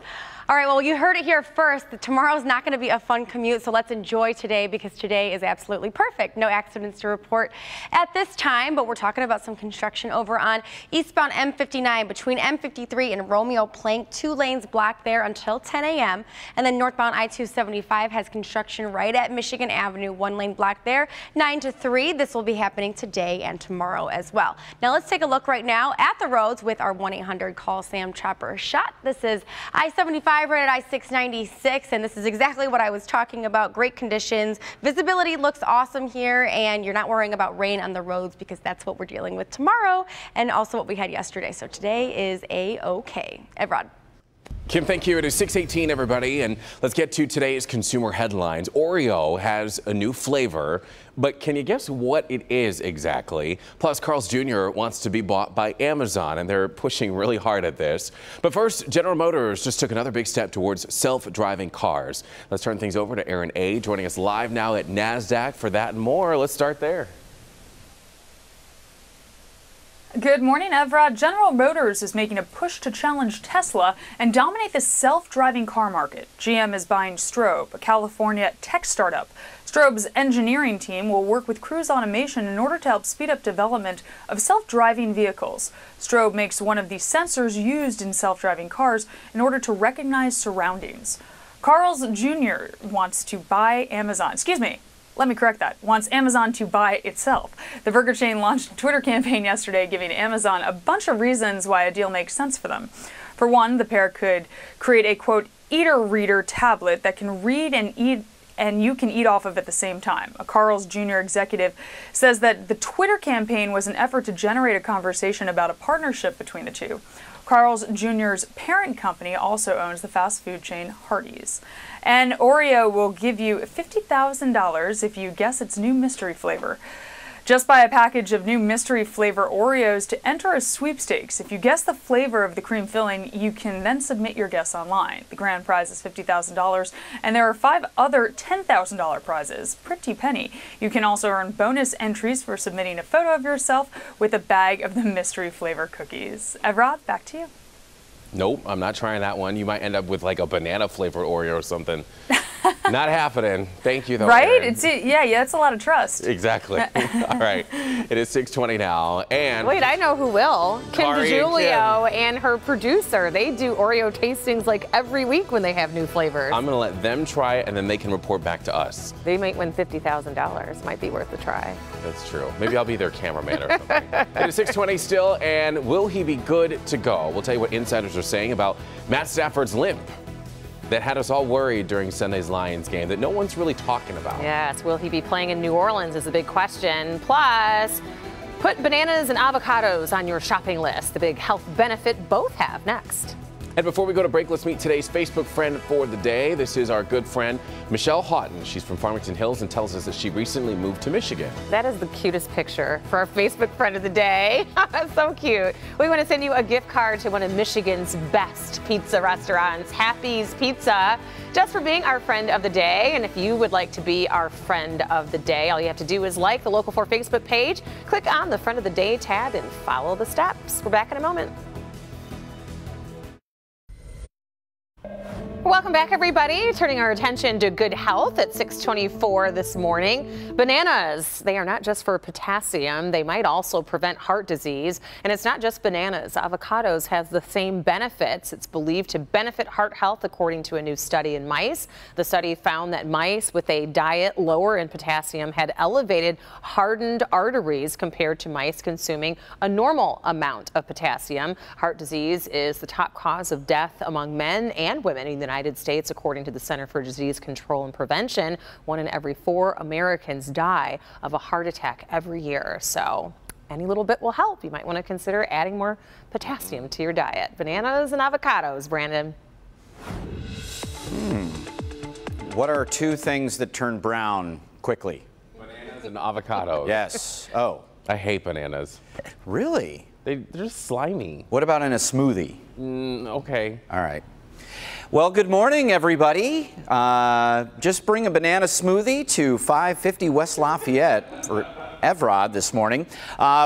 All right, well, you heard it here first. Tomorrow's not going to be a fun commute, so let's enjoy today, because today is absolutely perfect. No accidents to report at this time, but we're talking about some construction over on eastbound M59 between M53 and Romeo Plank. 2 lanes blocked there until 10 a.m. And then northbound I-275 has construction right at Michigan Avenue. 1 lane blocked there, 9 to 3. This will be happening today and tomorrow as well. Now let's take a look right now at the roads with our 1-800 Call Sam Chopper shot. This is I-75 right at I-696, and this is exactly what I was talking about. Great conditions. Visibility looks awesome here, and you're not worrying about rain on the roads, because that's what we're dealing with tomorrow and also what we had yesterday. So today is A-OK. Evrod. Kim, thank you. It is 6:18, everybody, and let's get to today's consumer headlines. Oreo has a new flavor, but can you guess what it is exactly? Plus, Carl's Jr. wants to be bought by Amazon, and they're pushing really hard at this. But first, General Motors just took another big step towards self-driving cars. Let's turn things over to Aaron A., joining us live now at NASDAQ for that and more. Let's start there. Good morning, Evrod. General Motors is making a push to challenge Tesla and dominate the self-driving car market. GM is buying Strobe, a California tech startup. Strobe's engineering team will work with Cruise Automation in order to help speed up development of self-driving vehicles. Strobe makes one of the sensors used in self-driving cars in order to recognize surroundings. Carl's Jr. wants to buy Amazon. Let me correct that. Wants Amazon to buy itself. The burger chain launched a Twitter campaign yesterday giving Amazon a bunch of reasons why a deal makes sense for them. For one, the pair could create a, quote, eater-reader tablet that can read and eat, and you can eat off of at the same time. A Carl's Jr. executive says that the Twitter campaign was an effort to generate a conversation about a partnership between the two. Carl's Jr.'s parent company also owns the fast food chain Hardee's. And Oreo will give you $50,000 if you guess its new mystery flavor. Just buy a package of new mystery flavor Oreos to enter a sweepstakes. If you guess the flavor of the cream filling, you can then submit your guess online. The grand prize is $50,000, and there are 5 other $10,000 prizes. Pretty penny. You can also earn bonus entries for submitting a photo of yourself with a bag of the mystery flavor cookies. Evrod, back to you. Nope, I'm not trying that one. You might end up with like a banana flavored Oreo or something. Not happening. Thank you, though. Right? Aaron. Yeah, it's a lot of trust. Exactly. All right. It is 6:20 now. And wait, I know who will. Kim Kari DiGiulio and her producer. They do Oreo tastings like every week when they have new flavors. I'm going to let them try it, and then they can report back to us. They might win $50,000. Might be worth a try. That's true. Maybe I'll be their cameraman or something. It is 6:20 still, and will he be good to go? We'll tell you what insiders are saying about Matt Stafford's limp that had us all worried during Sunday's Lions game that no one's really talking about. Yes, will he be playing in New Orleans is a big question. Plus, put bananas and avocados on your shopping list. The big health benefit both have next. And before we go to break, let's meet today's Facebook friend for the day. This is our good friend, Michelle Houghton. She's from Farmington Hills and tells us that she recently moved to Michigan. That is the cutest picture for our Facebook friend of the day. So cute. We want to send you a gift card to one of Michigan's best pizza restaurants, Happy's Pizza, just for being our friend of the day. And if you would like to be our friend of the day, all you have to do is like the Local 4 Facebook page, click on the Friend of the Day tab, and follow the steps. We're back in a moment. Welcome back, everybody. Turning our attention to good health at 6:24 this morning. Bananas, they are not just for potassium. They might also prevent heart disease. And it's not just bananas. Avocados have the same benefits. It's believed to benefit heart health, according to a new study in mice. The study found that mice with a diet lower in potassium had elevated hardened arteries compared to mice consuming a normal amount of potassium. Heart disease is the top cause of death among men and women in the United States, according to the Center for Disease Control and Prevention. 1 in every 4 Americans die of a heart attack every year. So any little bit will help. You might want to consider adding more potassium to your diet. Bananas and avocados, Brandon. What are 2 things that turn brown quickly? Bananas and avocados. Yes. Oh. I hate bananas. Really? They're just slimy. What about in a smoothie? Okay. All right. Well, good morning, everybody. Just bring a banana smoothie to 550 West Lafayette for Evrod this morning.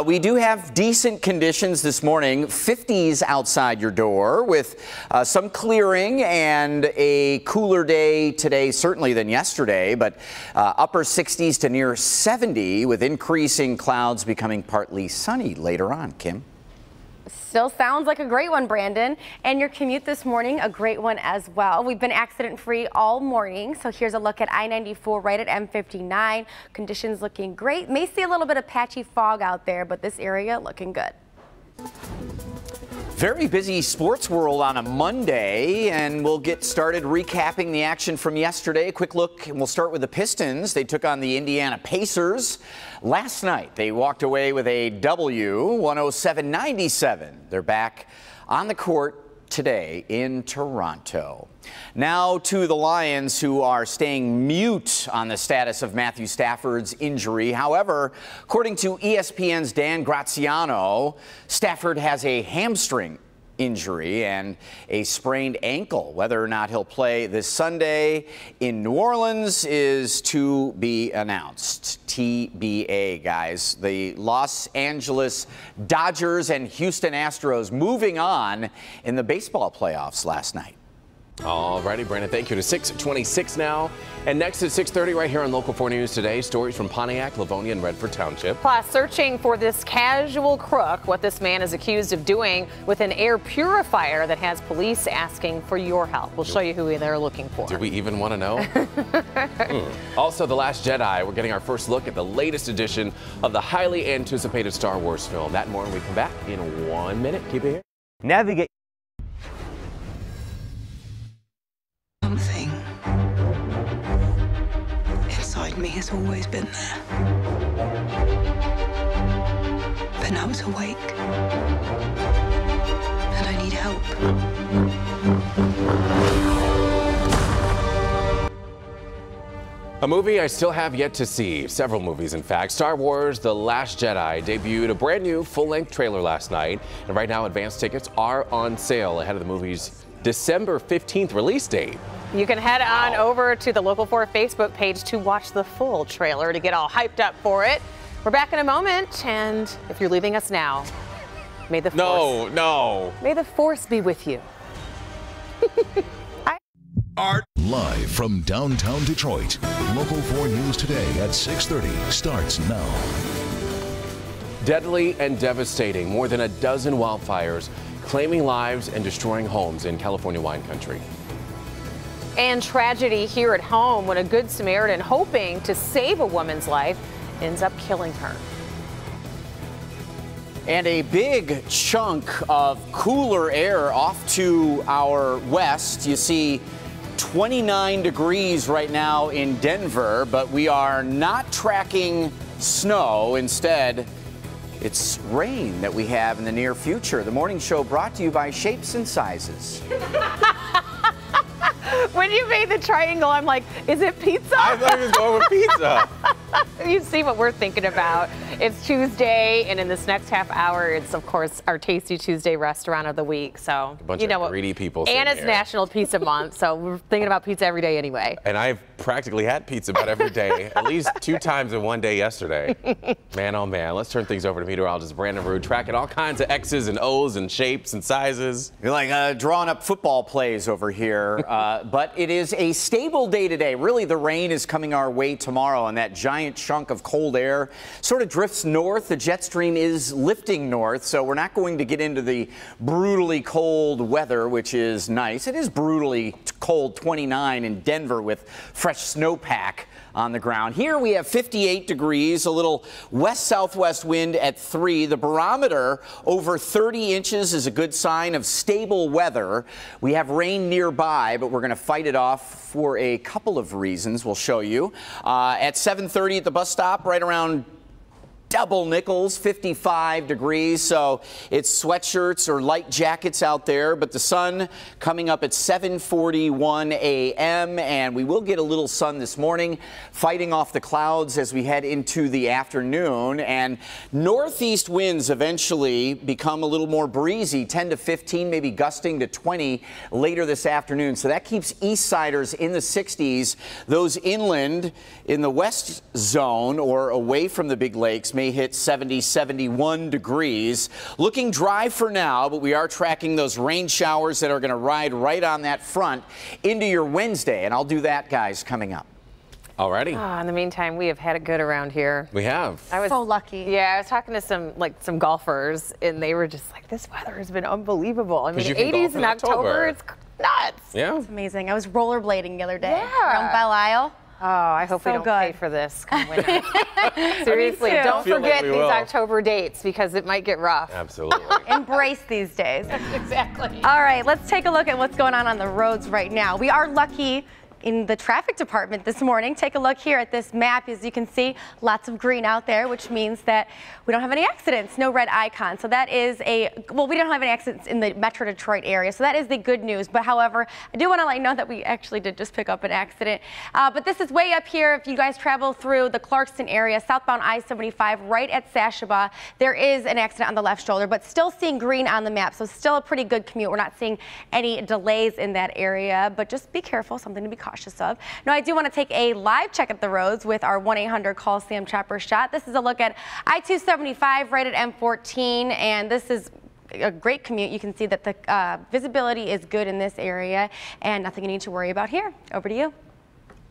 We do have decent conditions this morning, 50s outside your door with some clearing and a cooler day today certainly than yesterday, but upper 60s to near 70 with increasing clouds becoming partly sunny later on. Kim? Still sounds like a great one, Brandon. And your commute this morning, a great one as well. We've been accident-free all morning. So here's a look at I-94 right at M59. Conditions looking great. May see a little bit of patchy fog out there, but this area looking good. Very busy sports world on a Monday, and we'll get started recapping the action from yesterday. A quick look, and we'll start with the Pistons. They took on the Indiana Pacers. Last night, they walked away with a W, 107-97. They're back on the court today in Toronto. Now to the Lions, who are staying mute on the status of Matthew Stafford's injury. However, according to ESPN's Dan Graziano, Stafford has a hamstring injury and a sprained ankle. Whether or not he'll play this Sunday in New Orleans is to be announced. TBA, guys. The Los Angeles Dodgers and Houston Astros moving on in the baseball playoffs last night. All righty, Brandon, thank you. To 6:26 now. And next at 6:30 right here on Local 4 News Today, stories from Pontiac, Livonia, and Redford Township. Plus, searching for this casual crook, what this man is accused of doing with an air purifier that has police asking for your help. We'll show you who they're looking for. Do we even want to know? Also, The Last Jedi. We're getting our first look at the latest edition of the highly anticipated Star Wars film. That and more when we come back in 1 minute. Keep it here. Navigate. Something inside me has always been there. But now it's awake. And I need help. A movie I still have yet to see. Several movies, in fact. Star Wars The Last Jedi debuted a brand new full-length trailer last night. And right now, advance tickets are on sale ahead of the movie's December 15th release date. You can head on over to the Local 4 Facebook page to watch the full trailer to get all hyped up for it. We're back in a moment, and if you're leaving us now, may the force. No. May the force be with you. Art. Live from downtown Detroit, Local 4 News Today at 6:30 starts now. Deadly and devastating. More than a dozen wildfires claiming lives and destroying homes in California wine country. And tragedy here at home when a Good Samaritan hoping to save a woman's life ends up killing her. And a big chunk of cooler air off to our west. You see 29 degrees right now in Denver, but we are not tracking snow. Instead, it's rain that we have in the near future. The morning show brought to you by Shapes and Sizes. When you made the triangle, I'm like, is it pizza? I thought he was going with pizza. You see what we're thinking about. It's Tuesday, and in this next half hour, it's, of course, our Tasty Tuesday restaurant of the week. So, A bunch you know of what? greedy people. And it's sitting here. National Pizza Month, so we're thinking about pizza every day anyway. And I've practically had pizza about every day, at least 2 times in one day yesterday. Man, oh man. Let's turn things over to meteorologist Brandon Rude, tracking all kinds of X's and O's and shapes and sizes. You're like drawing up football plays over here, but it is a stable day today. Really, the rain is coming our way tomorrow, and that giant chunk of cold air sort of drifts north. The jet stream is lifting north, so we're not going to get into the brutally cold weather, which is nice. It is brutally cold, 29 in Denver with fresh snowpack on the ground. Here we have 58 degrees, a little west-southwest wind at 3. The barometer over 30 inches is a good sign of stable weather. We have rain nearby, but we're going to fight it off for a couple of reasons. We'll show you. At 7:30 at the bus stop, right around Double Nichols, 55 degrees, so it's sweatshirts or light jackets out there, but the sun coming up at 7:41 a.m., and we will get a little sun this morning, fighting off the clouds as we head into the afternoon, and northeast winds eventually become a little more breezy, 10 to 15, maybe gusting to 20 later this afternoon, so that keeps east siders in the 60s. Those inland in the west zone or away from the big lakes may hit 70, 71 degrees. Looking dry for now, but we are tracking those rain showers that are going to ride right on that front into your Wednesday, and I'll do that, guys, coming up. Alrighty. In the meantime, we have had it good around here. We have. I was so lucky. Yeah, I was talking to some golfers, and they were just like, this weather has been unbelievable. I mean, 80s in October, it's nuts. Yeah. It's amazing. I was rollerblading the other day Yeah. around Belle Isle. Oh, I hope we don't pay for this come winter. Seriously, Me too. don't Feel like forget we these will. October dates because it might get rough. Absolutely. Embrace these days. Exactly. All right, let's take a look at what's going on the roads right now. We are lucky in the traffic department this morning. Take a look here at this map. As you can see, lots of green out there, which means that we don't have any accidents, no red icon. So that is well, we don't have any accidents in the Metro Detroit area. So that is the good news. But however, I do want to let you know that we actually did just pick up an accident. But this is way up here. If you guys travel through the Clarkston area, southbound I-75, right at Sashaba, there is an accident on the left shoulder, but still seeing green on the map. So still a pretty good commute. We're not seeing any delays in that area, but just be careful, something to be cautious of. Now, I do want to take a live check at the roads with our 1-800-CALL-SAM Chopper shot. This is a look at I-275 right at M14, and this is a great commute. You can see that the visibility is good in this area and nothing you need to worry about here. Over to you.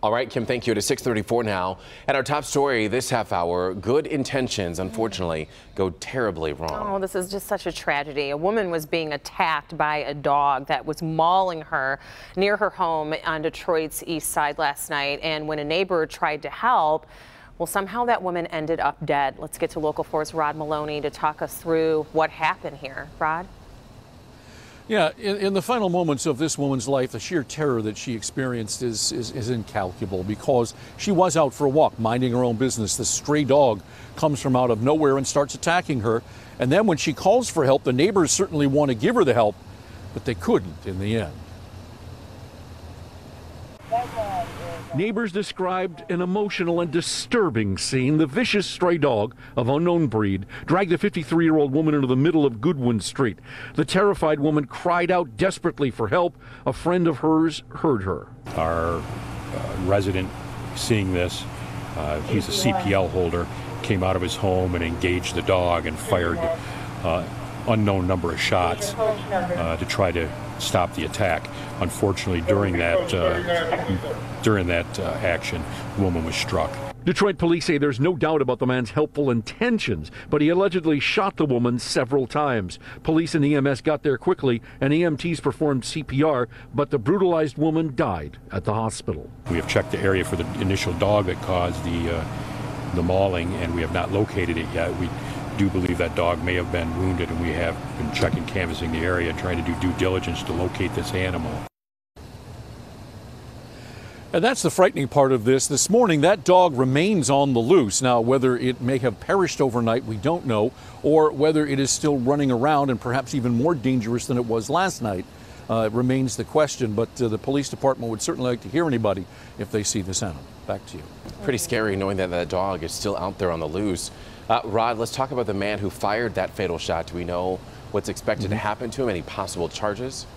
All right, Kim, thank you. It is 6:34 now. At our top story this half hour, good intentions, unfortunately, go terribly wrong. Oh, this is just such a tragedy. A woman was being attacked by a dog that was mauling her near her home on Detroit's east side last night. And when a neighbor tried to help, well, somehow that woman ended up dead. Let's get to Local 4's Rod Maloney to talk us through what happened here. Rod? Yeah, in the final moments of this woman's life, the sheer terror that she experienced is incalculable, because she was out for a walk, minding her own business. The stray dog comes from out of nowhere and starts attacking her. And then when she calls for help, the neighbors certainly want to give her the help, but they couldn't in the end. Neighbors described an emotional and disturbing scene. The vicious stray dog of unknown breed dragged a 53-year-old woman into the middle of Goodwin Street. The terrified woman cried out desperately for help. A friend of hers heard her. Our resident, seeing this, he's a CPL holder, came out of his home and engaged the dog and fired unknown number of shots to try to stop the attack. Unfortunately, during that action, the woman was struck. Detroit police say there's no doubt about the man's helpful intentions, but he allegedly shot the woman several times. Police and EMS got there quickly, and EMTs performed CPR, but the brutalized woman died at the hospital. We have checked the area for the initial dog that caused the mauling, and we have not located it yet. We do believe that dog may have been wounded, and we have been checking, canvassing the area, trying to do due diligence to locate this animal. And that's the frightening part of this. This morning, that dog remains on the loose. Now, whether it may have perished overnight, we don't know, or whether it is still running around and perhaps even more dangerous than it was last night, remains the question. But the police department would certainly like to hear anybody if they see this animal. Back to you. Pretty scary knowing that that dog is still out there on the loose. Rod, let's talk about the man who fired that fatal shot. Do we know what's expected to happen to him? Any possible charges?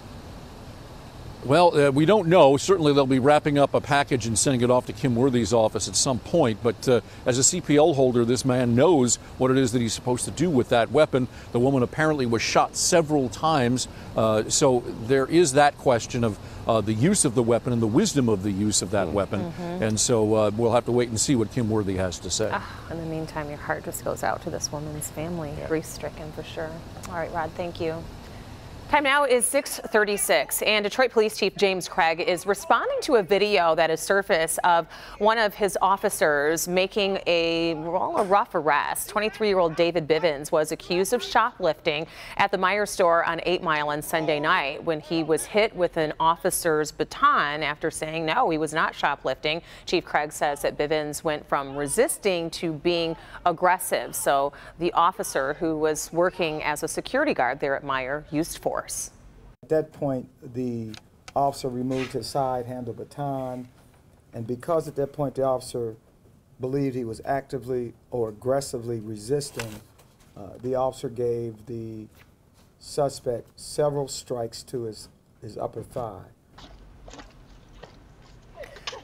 Well, we don't know. Certainly they'll be wrapping up a package and sending it off to Kim Worthy's office at some point. But as a CPL holder, this man knows what it is that he's supposed to do with that weapon. The woman apparently was shot several times. So there is that question of the use of the weapon and the wisdom of the use of that weapon. And so we'll have to wait and see what Kim Worthy has to say. In the meantime, your heart just goes out to this woman's family. Grief-stricken for sure. All right, Rod, thank you. Time now is 6:36, and Detroit Police Chief James Craig is responding to a video that has surfaced of one of his officers making a rough arrest. 23-year-old David Bivens was accused of shoplifting at the Meijer store on 8 Mile on Sunday night when he was hit with an officer's baton after saying no, he was not shoplifting. Chief Craig says that Bivens went from resisting to being aggressive. So the officer who was working as a security guard there at Meijer used force. At that point, the officer removed his side-handle baton, and because at that point the officer believed he was actively or aggressively resisting, the officer gave the suspect several strikes to his upper thigh.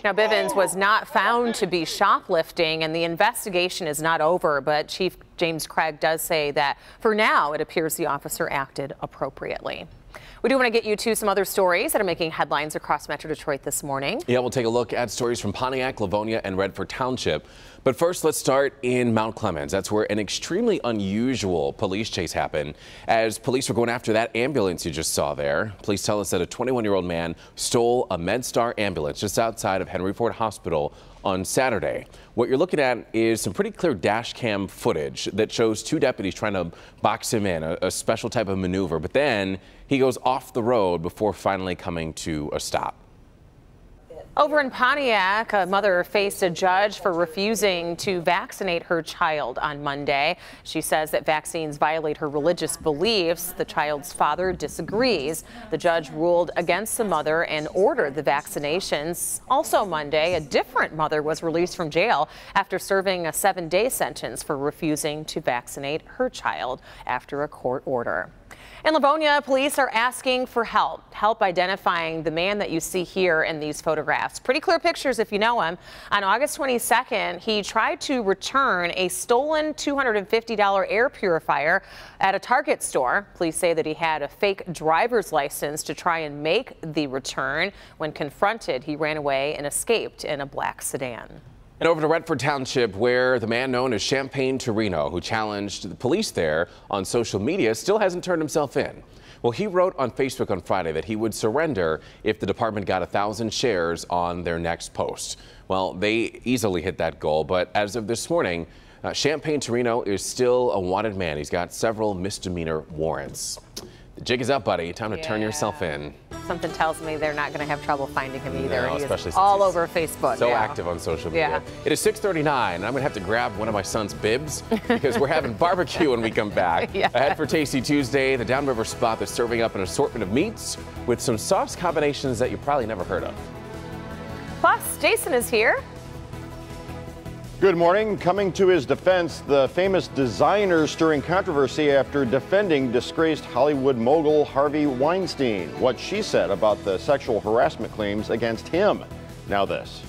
Now, Bivens was not found to be shoplifting, and the investigation is not over, but Chief James Craig does say that for now it appears the officer acted appropriately. We do want to get you to some other stories that are making headlines across Metro Detroit this morning. Yeah, we'll take a look at stories from Pontiac, Livonia, and Redford Township. But first, let's start in Mount Clemens. That's where an extremely unusual police chase happened as police were going after that ambulance you just saw there. Police tell us that a 21-year-old man stole a MedStar ambulance just outside of Henry Ford Hospital on Saturday. What you're looking at is some pretty clear dash cam footage that shows two deputies trying to box him in, a special type of maneuver. But then he goes off the road before finally coming to a stop. Over in Pontiac, a mother faced a judge for refusing to vaccinate her child on Monday. She says that vaccines violate her religious beliefs. The child's father disagrees. The judge ruled against the mother and ordered the vaccinations. Also Monday, a different mother was released from jail after serving a 7-day sentence for refusing to vaccinate her child after a court order. In Livonia, police are asking for help identifying the man that you see here in these photographs. Pretty clear pictures if you know him. On August 22nd, he tried to return a stolen $250 air purifier at a Target store. Police say that he had a fake driver's license to try and make the return. When confronted, he ran away and escaped in a black sedan. And over to Redford Township, where the man known as Champagne Torino, who challenged the police there on social media, still hasn't turned himself in. Well, he wrote on Facebook on Friday that he would surrender if the department got 1,000 shares on their next post. Well, they easily hit that goal, but as of this morning, Champagne Torino is still a wanted man. He's got several misdemeanor warrants. The jig is up, buddy. Time to turn yourself in. Something tells me they're not going to have trouble finding him either. No, he especially is all over Facebook. So active on social media. It is 6:39, and I'm going to have to grab one of my son's bibs because we're having barbecue when we come back. Ahead for Tasty Tuesday, the Downriver spot that's serving up an assortment of meats with some sauce combinations that you probably never heard of. Plus, Jason is here. Good morning. Coming to his defense, the famous designer stirring controversy after defending disgraced Hollywood mogul Harvey Weinstein. What she said about the sexual harassment claims against him. Now this.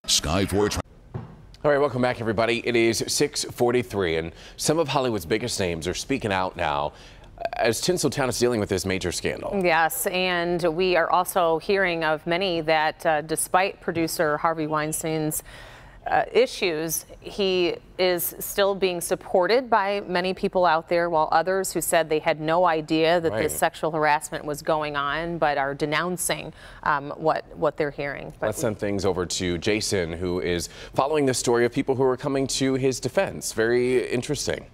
Sky 4. All right, welcome back, everybody. It is 6:43, and some of Hollywood's biggest names are speaking out now as Tinseltown is dealing with this major scandal. Yes, and we are also hearing of many that despite producer Harvey Weinstein's issues, he is still being supported by many people out there, while others who said they had no idea that this sexual harassment was going on, but are denouncing what they're hearing. But let's send things over to Jason, who is following the story of people who are coming to his defense. Very interesting.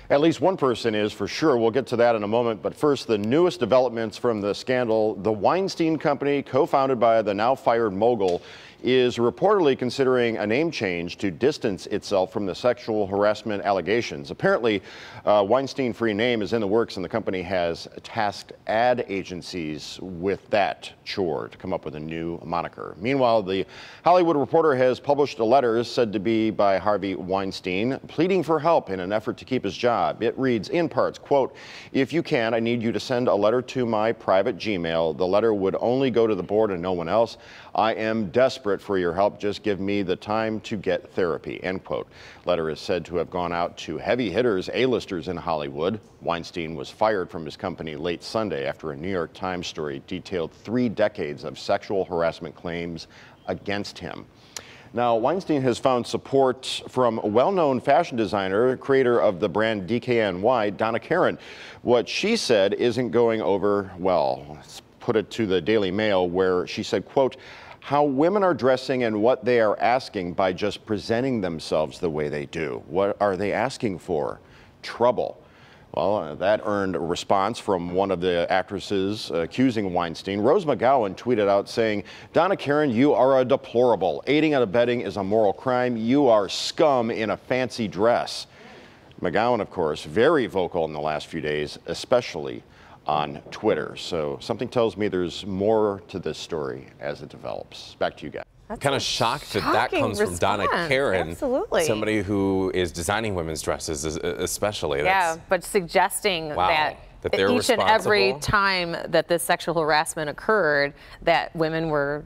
At least one person is, for sure. We'll get to that in a moment. But first, the newest developments from the scandal. The Weinstein Company, co-founded by the now fired mogul, is reportedly considering a name change to distance itself from the sexual harassment allegations. Apparently, Weinstein-free name is in the works, and the company has tasked ad agencies with that chore to come up with a new moniker. Meanwhile, the Hollywood Reporter has published a letter said to be by Harvey Weinstein, pleading for help in an effort to keep his job. It reads in parts, quote, if you can, I need you to send a letter to my private Gmail. The letter would only go to the board and no one else. I am desperate for your help. Just give me the time to get therapy, end quote. Letter is said to have gone out to heavy hitters, A-listers in Hollywood. Weinstein was fired from his company late Sunday after a New York Times story detailed 3 decades of sexual harassment claims against him. Now, Weinstein has found support from a well-known fashion designer, creator of the brand DKNY, Donna Karan. What she said isn't going over well. Let's put it to the Daily Mail, where she said, quote, how women are dressing and what they are asking by just presenting themselves the way they do. What are they asking for? Trouble. Well, that earned a response from one of the actresses accusing Weinstein. Rose McGowan tweeted out saying, Donna Karan, you are a deplorable. Aiding and abetting is a moral crime. You are scum in a fancy dress. McGowan, of course, very vocal in the last few days, especially on Twitter. So something tells me there's more to this story as it develops. Back to you guys. Kind of shocked that that comes from Donna Karan. Absolutely. Somebody who is designing women's dresses, especially. Yeah, but suggesting that they're each and every time that this sexual harassment occurred, that women were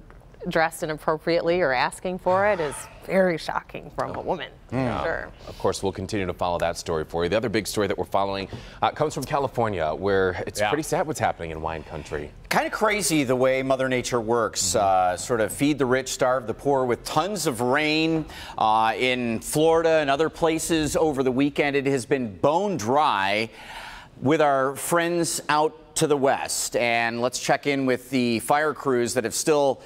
dressed inappropriately or asking for it is very shocking from a woman. Sure. Of course, we'll continue to follow that story for you. The other big story that we're following comes from California, where it's pretty sad what's happening in wine country. Kind of crazy the way Mother Nature works. Sort of feed the rich, starve the poor, with tons of rain in Florida and other places over the weekend. It has been bone dry. With our friends out to the west, and let's check in with the fire crews that have still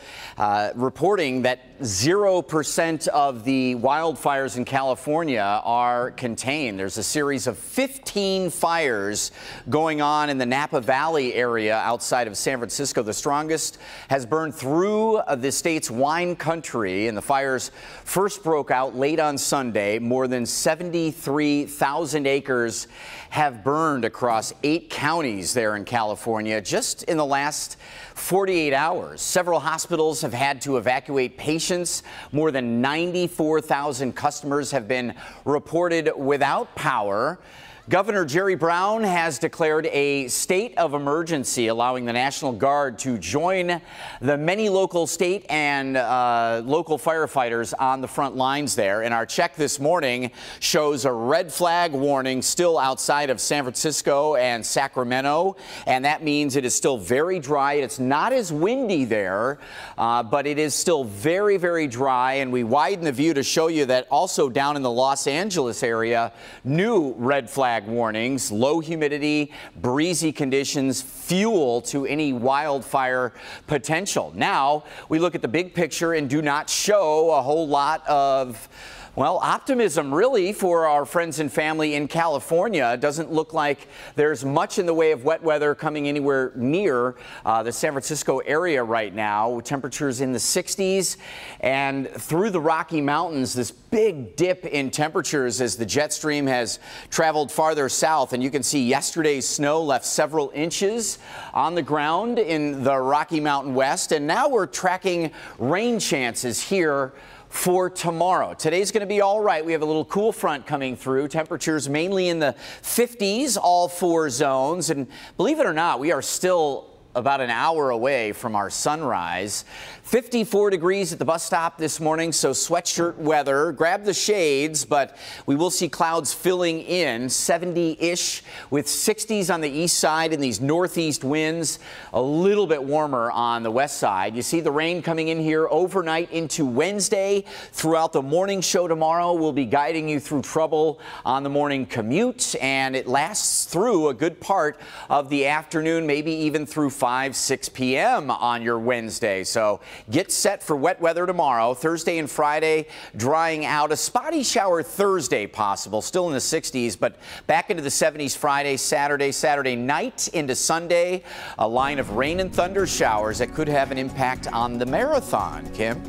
reporting that 0% of the wildfires in California are contained. There's a series of 15 fires going on in the Napa Valley area outside of San Francisco. The strongest has burned through the state's wine country, and the fires first broke out late on Sunday. More than 73,000 acres have burned across 8 counties there in California just in the last 48 hours. Several hospitals have had to evacuate patients. More than 94,000 customers have been reported without power. Governor Jerry Brown has declared a state of emergency, allowing the National Guard to join the many local, state, and local firefighters on the front lines there. And our check this morning shows a red flag warning still outside of San Francisco and Sacramento, and that means it is still very dry. It's not as windy there, but it is still very, very dry. And we widen the view to show you that also down in the Los Angeles area, new red flag warnings, low humidity, breezy conditions, fuel to any wildfire potential. Now we look at the big picture and do not show a whole lot of, well, optimism really for our friends and family in California. It doesn't look like there's much in the way of wet weather coming anywhere near the San Francisco area right now. Temperatures in the 60s, and through the Rocky Mountains, this big dip in temperatures as the jet stream has traveled farther south. And you can see yesterday's snow left several inches on the ground in the Rocky Mountain West. And now we're tracking rain chances here for tomorrow. Today's going to be all right. We have a little cool front coming through. Temperatures mainly in the 50s, all 4 zones. And believe it or not, we are still about an hour away from our sunrise. 54 degrees at the bus stop this morning, so sweatshirt weather. Grab the shades, but we will see clouds filling in, 70-ish with 60s on the east side and these northeast winds, a little bit warmer on the west side. You see the rain coming in here overnight into Wednesday. Throughout the morning show tomorrow, we'll be guiding you through trouble on the morning commute, and it lasts through a good part of the afternoon, maybe even through 5, 6 p.m. on your Wednesday. So get set for wet weather tomorrow. Thursday and Friday drying out. A spotty shower Thursday possible, still in the 60s, but back into the 70s Friday, Saturday night into Sunday. A line of rain and thunder showers that could have an impact on the marathon. Kim?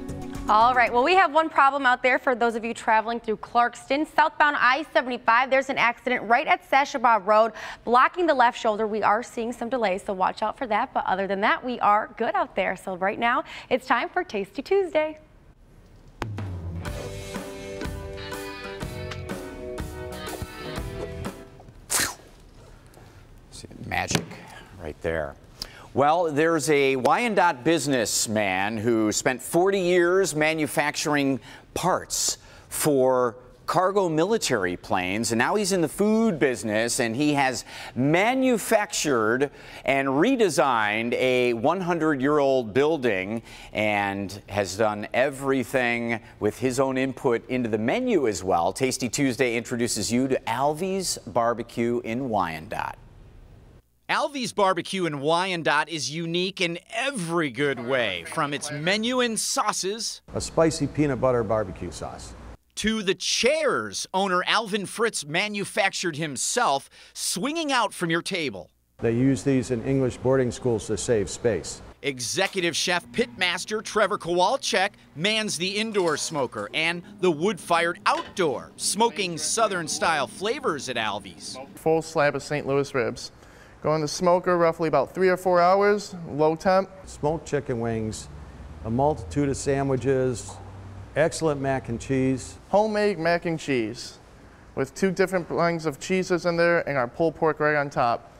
All right, well, we have one problem out there for those of you traveling through Clarkston. Southbound I-75, there's an accident right at Sashabaw Road, blocking the left shoulder. We are seeing some delays, so watch out for that. But other than that, we are good out there. So right now, it's time for Tasty Tuesday. See, magic right there. Well, there's a Wyandotte businessman who spent 40 years manufacturing parts for cargo military planes, and now he's in the food business, and he has manufactured and redesigned a 100-year-old building and has done everything with his own input into the menu as well. Tasty Tuesday introduces you to Alvy's Barbecue in Wyandotte. Alvy's Barbecue in Wyandotte is unique in every good way, from its menu and sauces, a spicy peanut butter barbecue sauce, to the chairs owner Alvin Fritz manufactured himself, swinging out from your table. They use these in English boarding schools to save space. Executive Chef Pitmaster Trevor Kowalczyk mans the indoor smoker and the wood-fired outdoor, smoking Southern-style flavors at Alvy's. Full slab of St. Louis ribs. Go in the smoker roughly about 3 or 4 hours, low temp. Smoked chicken wings, a multitude of sandwiches, excellent mac and cheese. Homemade mac and cheese with 2 different blends of cheeses in there and our pulled pork right on top.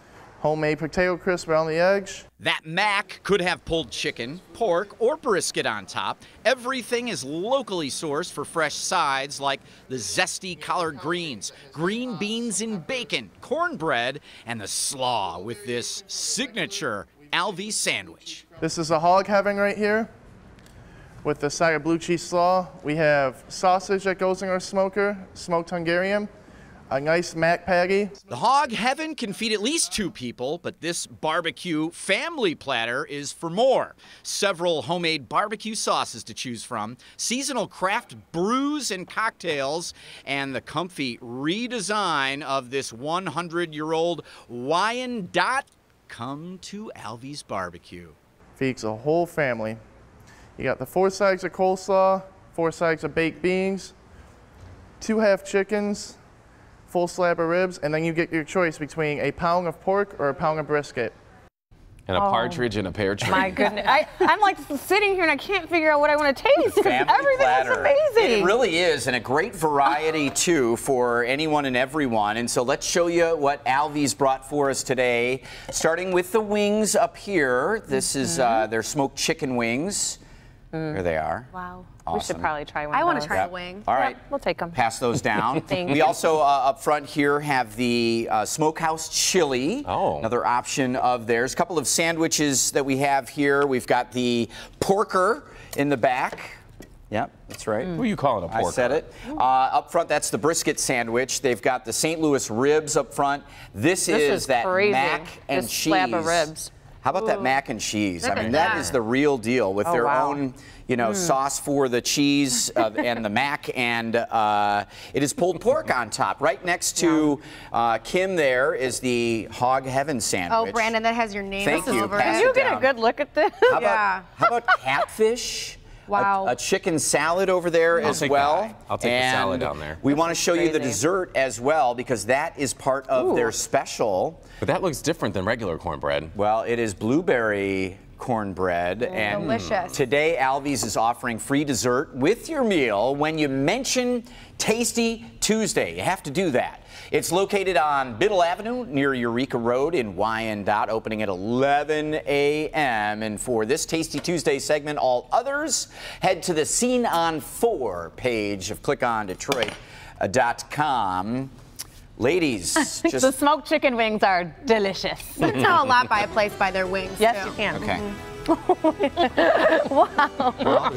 Homemade potato crisp around the edge. That mac could have pulled chicken, pork, or brisket on top. Everything is locally sourced for fresh sides like the zesty collard greens, green beans and bacon, cornbread, and the slaw with this signature Alvy's sandwich. This is a hog heaven right here with the side of blue cheese slaw. We have sausage that goes in our smoker, smoked Hungarian. a nice mac patty. The Hog Heaven can feed at least 2 people, but this barbecue family platter is for more. Several homemade barbecue sauces to choose from, seasonal craft brews and cocktails, and the comfy redesign of this 100-year-old Wyandotte. Come to Alvy's Barbecue. Feeds a whole family. You got the 4 sides of coleslaw, 4 sides of baked beans, 2 half chickens, full slab of ribs, and then you get your choice between a pound of pork or a pound of brisket. And a partridge and a pear tree. My goodness. I'm like sitting here and I can't figure out what I want to taste. Everything is amazing. It really is, and a great variety too for anyone and everyone. And so let's show you what Alvy's brought for us today. Starting with the wings up here. This is their smoked chicken wings. Here they are. Wow. Awesome. We should probably try one. I want to those. try a wing. All right. We'll take them. Pass those down. Thank We you. also up front here have the Smokehouse Chili. Oh. Another option of theirs. A couple of sandwiches that we have here. We've got the porker in the back. Yep, that's right. Who are you calling a porker? I said it. Up front, that's the brisket sandwich. They've got the St. Louis ribs up front. This is that crazy. mac and This cheese. slab of ribs. How about that mac and cheese? Look I mean, at that that. is the real deal with their own, sauce for the cheese and the mac, and it is pulled pork on top. Right next to Kim there is the Hog Heaven sandwich. Oh, Brandon, that has your name Thank all you. over Pass it. Can you it get down. a good look at this? How about catfish? Wow. A chicken salad over there as well. I'll take the salad down there. We want to show you the crazy. dessert as well because that is part of their special. But that looks different than regular cornbread. Well, it is blueberry cornbread, and delicious. today Alvy's is offering free dessert with your meal when you mention Tasty Tuesday. You have to do that. It's located on Biddle Avenue near Eureka Road in Wyandotte, opening at 11 a.m. And for this Tasty Tuesday segment, all others, head to the Scene on 4 page of clickondetroit.com. Ladies, The smoked chicken wings are delicious. You can tell a lot by a place by their wings. Yes, too. you can. Okay. Wow.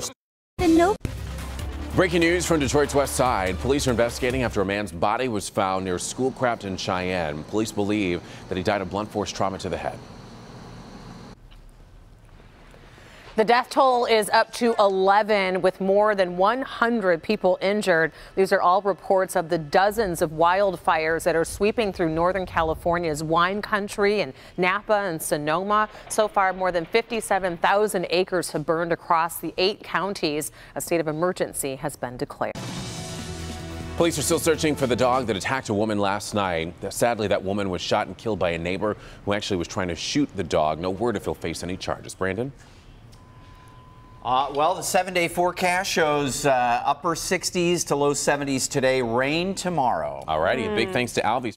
Breaking news from Detroit's west side. Police are investigating after a man's body was found near Schoolcraft in Cheyenne. Police believe that he died of blunt force trauma to the head. The death toll is up to 11 with more than 100 people injured. These are all reports of the dozens of wildfires that are sweeping through Northern California's wine country and Napa and Sonoma. So far, more than 57,000 acres have burned across the 8 counties. A state of emergency has been declared. Police are still searching for the dog that attacked a woman last night. Sadly, that woman was shot and killed by a neighbor who actually was trying to shoot the dog. No word if he'll face any charges. Brandon? Well, the 7-day forecast shows upper 60s to low 70s today, rain tomorrow. All righty, big thanks to Alvy's.